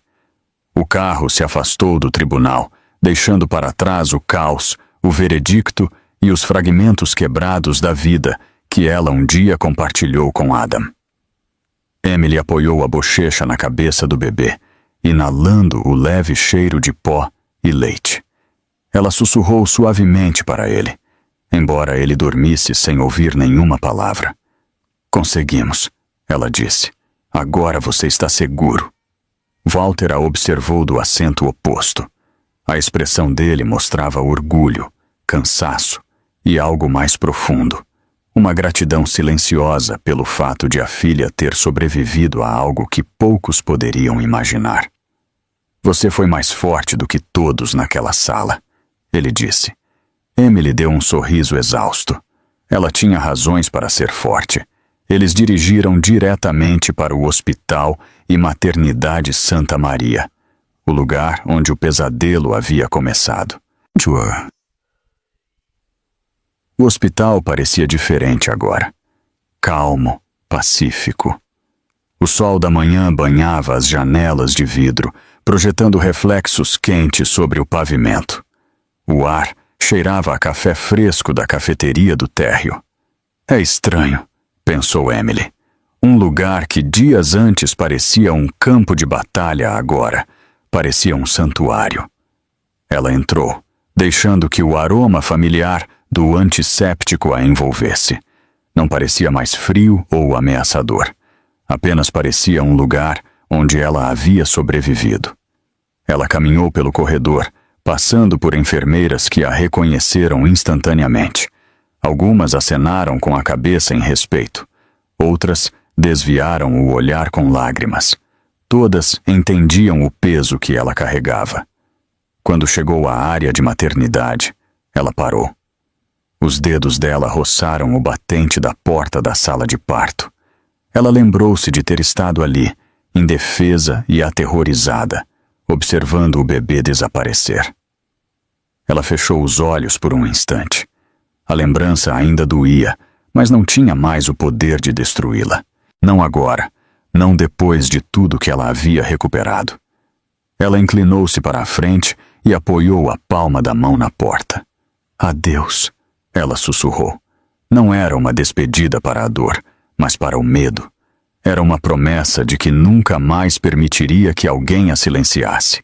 O carro se afastou do tribunal, deixando para trás o caos, o veredicto e os fragmentos quebrados da vida que ela um dia compartilhou com Adam. Emily apoiou a bochecha na cabeça do bebê, inalando o leve cheiro de pó e leite. Ela sussurrou suavemente para ele, embora ele dormisse sem ouvir nenhuma palavra. Conseguimos, ela disse. Agora você está seguro. Walter a observou do assento oposto. A expressão dele mostrava orgulho, cansaço e algo mais profundo. Uma gratidão silenciosa pelo fato de a filha ter sobrevivido a algo que poucos poderiam imaginar. Você foi mais forte do que todos naquela sala, ele disse. Emily deu um sorriso exausto. Ela tinha razões para ser forte. Eles dirigiram diretamente para o Hospital e Maternidade Santa Maria, o lugar onde o pesadelo havia começado. O hospital parecia diferente agora. Calmo, pacífico. O sol da manhã banhava as janelas de vidro, projetando reflexos quentes sobre o pavimento. O ar cheirava a café fresco da cafeteria do térreo. É estranho, pensou Emily. Um lugar que dias antes parecia um campo de batalha agora parecia um santuário. Ela entrou, deixando que o aroma familiar do antisséptico a envolvesse. Não parecia mais frio ou ameaçador. Apenas parecia um lugar onde ela havia sobrevivido. Ela caminhou pelo corredor, passando por enfermeiras que a reconheceram instantaneamente. Algumas acenaram com a cabeça em respeito. Outras desviaram o olhar com lágrimas. Todas entendiam o peso que ela carregava. Quando chegou à área de maternidade, ela parou. Os dedos dela roçaram o batente da porta da sala de parto. Ela lembrou-se de ter estado ali, indefesa e aterrorizada, observando o bebê desaparecer. Ela fechou os olhos por um instante. A lembrança ainda doía, mas não tinha mais o poder de destruí-la. Não agora, não depois de tudo que ela havia recuperado. Ela inclinou-se para a frente e apoiou a palma da mão na porta. Adeus, ela sussurrou. Não era uma despedida para a dor, mas para o medo. Era uma promessa de que nunca mais permitiria que alguém a silenciasse.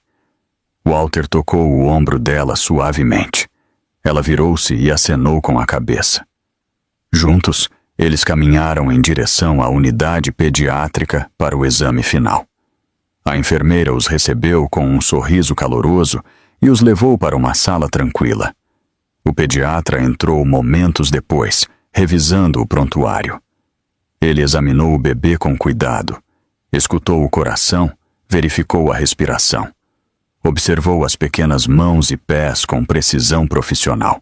Walter tocou o ombro dela suavemente. Ela virou-se e acenou com a cabeça. Juntos, eles caminharam em direção à unidade pediátrica para o exame final. A enfermeira os recebeu com um sorriso caloroso e os levou para uma sala tranquila. O pediatra entrou momentos depois, revisando o prontuário. Ele examinou o bebê com cuidado, escutou o coração, verificou a respiração. Observou as pequenas mãos e pés com precisão profissional.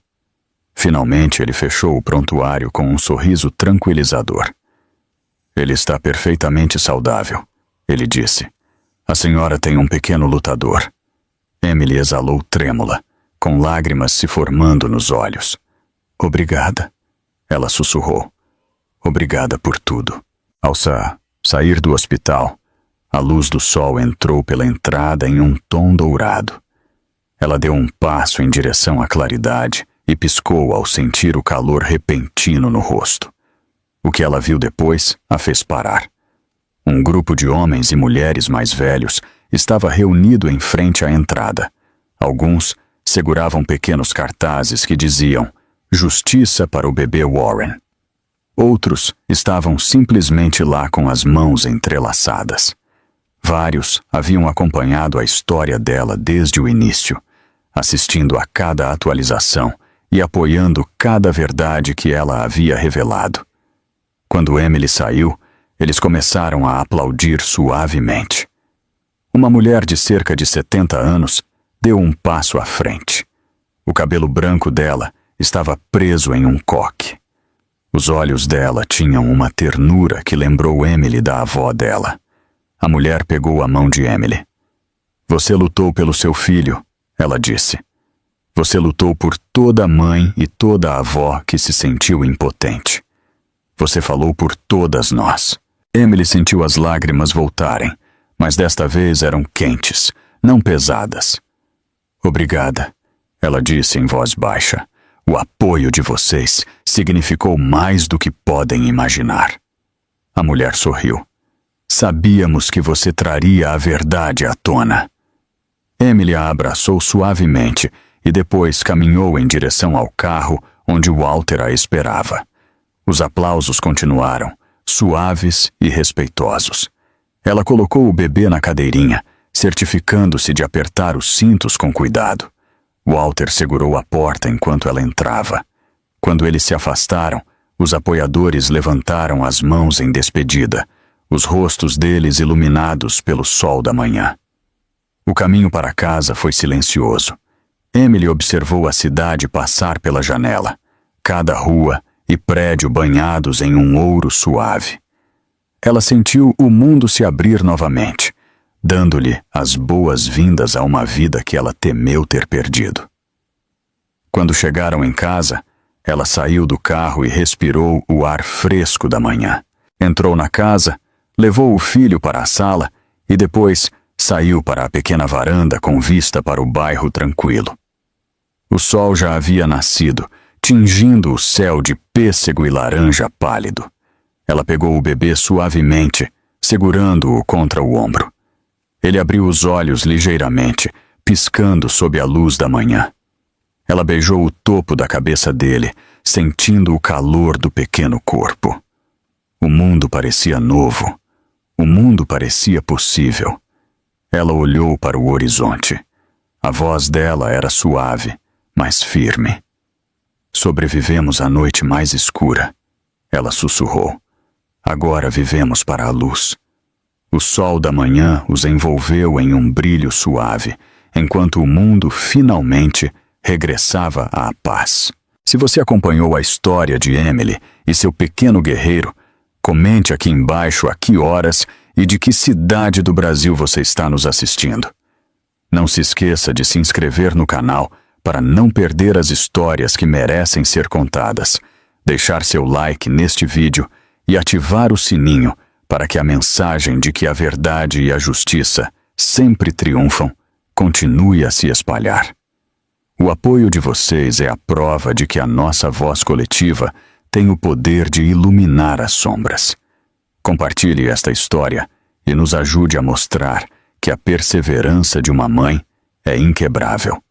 Finalmente ele fechou o prontuário com um sorriso tranquilizador. Ele está perfeitamente saudável, ele disse. A senhora tem um pequeno lutador. Emily exalou trêmula, com lágrimas se formando nos olhos. Obrigada, ela sussurrou. Obrigada por tudo. Ao sair do hospital, a luz do sol entrou pela entrada em um tom dourado. Ela deu um passo em direção à claridade e piscou ao sentir o calor repentino no rosto. O que ela viu depois a fez parar. Um grupo de homens e mulheres mais velhos estava reunido em frente à entrada. Alguns seguravam pequenos cartazes que diziam "Justiça para o bebê Warren". Outros estavam simplesmente lá com as mãos entrelaçadas. Vários haviam acompanhado a história dela desde o início, assistindo a cada atualização e apoiando cada verdade que ela havia revelado. Quando Emily saiu, eles começaram a aplaudir suavemente. Uma mulher de cerca de 70 anos deu um passo à frente. O cabelo branco dela estava preso em um coque. Os olhos dela tinham uma ternura que lembrou Emily da avó dela. A mulher pegou a mão de Emily. Você lutou pelo seu filho, ela disse. Você lutou por toda a mãe e toda a avó que se sentiu impotente. Você falou por todas nós. Emily sentiu as lágrimas voltarem, mas desta vez eram quentes, não pesadas. Obrigada, ela disse em voz baixa. O apoio de vocês significou mais do que podem imaginar. A mulher sorriu. Sabíamos que você traria a verdade à tona. Emily a abraçou suavemente e depois caminhou em direção ao carro onde Walter a esperava. Os aplausos continuaram, suaves e respeitosos. Ela colocou o bebê na cadeirinha, certificando-se de apertar os cintos com cuidado. Walter segurou a porta enquanto ela entrava. Quando eles se afastaram, os apoiadores levantaram as mãos em despedida, os rostos deles iluminados pelo sol da manhã. O caminho para casa foi silencioso. Emily observou a cidade passar pela janela, cada rua e prédio banhados em um ouro suave. Ela sentiu o mundo se abrir novamente, dando-lhe as boas-vindas a uma vida que ela temeu ter perdido. Quando chegaram em casa, ela saiu do carro e respirou o ar fresco da manhã. Entrou na casa, levou o filho para a sala e depois saiu para a pequena varanda com vista para o bairro tranquilo. O sol já havia nascido, tingindo o céu de pêssego e laranja pálido. Ela pegou o bebê suavemente, segurando-o contra o ombro. Ele abriu os olhos ligeiramente, piscando sob a luz da manhã. Ela beijou o topo da cabeça dele, sentindo o calor do pequeno corpo. O mundo parecia novo. O mundo parecia possível. Ela olhou para o horizonte. A voz dela era suave, mas firme. Sobrevivemos à noite mais escura. Ela sussurrou. Agora vivemos para a luz. O sol da manhã os envolveu em um brilho suave, enquanto o mundo finalmente regressava à paz. Se você acompanhou a história de Emily e seu pequeno guerreiro, comente aqui embaixo a que horas e de que cidade do Brasil você está nos assistindo. Não se esqueça de se inscrever no canal para não perder as histórias que merecem ser contadas, deixar seu like neste vídeo e ativar o sininho para que a mensagem de que a verdade e a justiça sempre triunfam continue a se espalhar. O apoio de vocês é a prova de que a nossa voz coletiva tem o poder de iluminar as sombras. Compartilhe esta história e nos ajude a mostrar que a perseverança de uma mãe é inquebrável.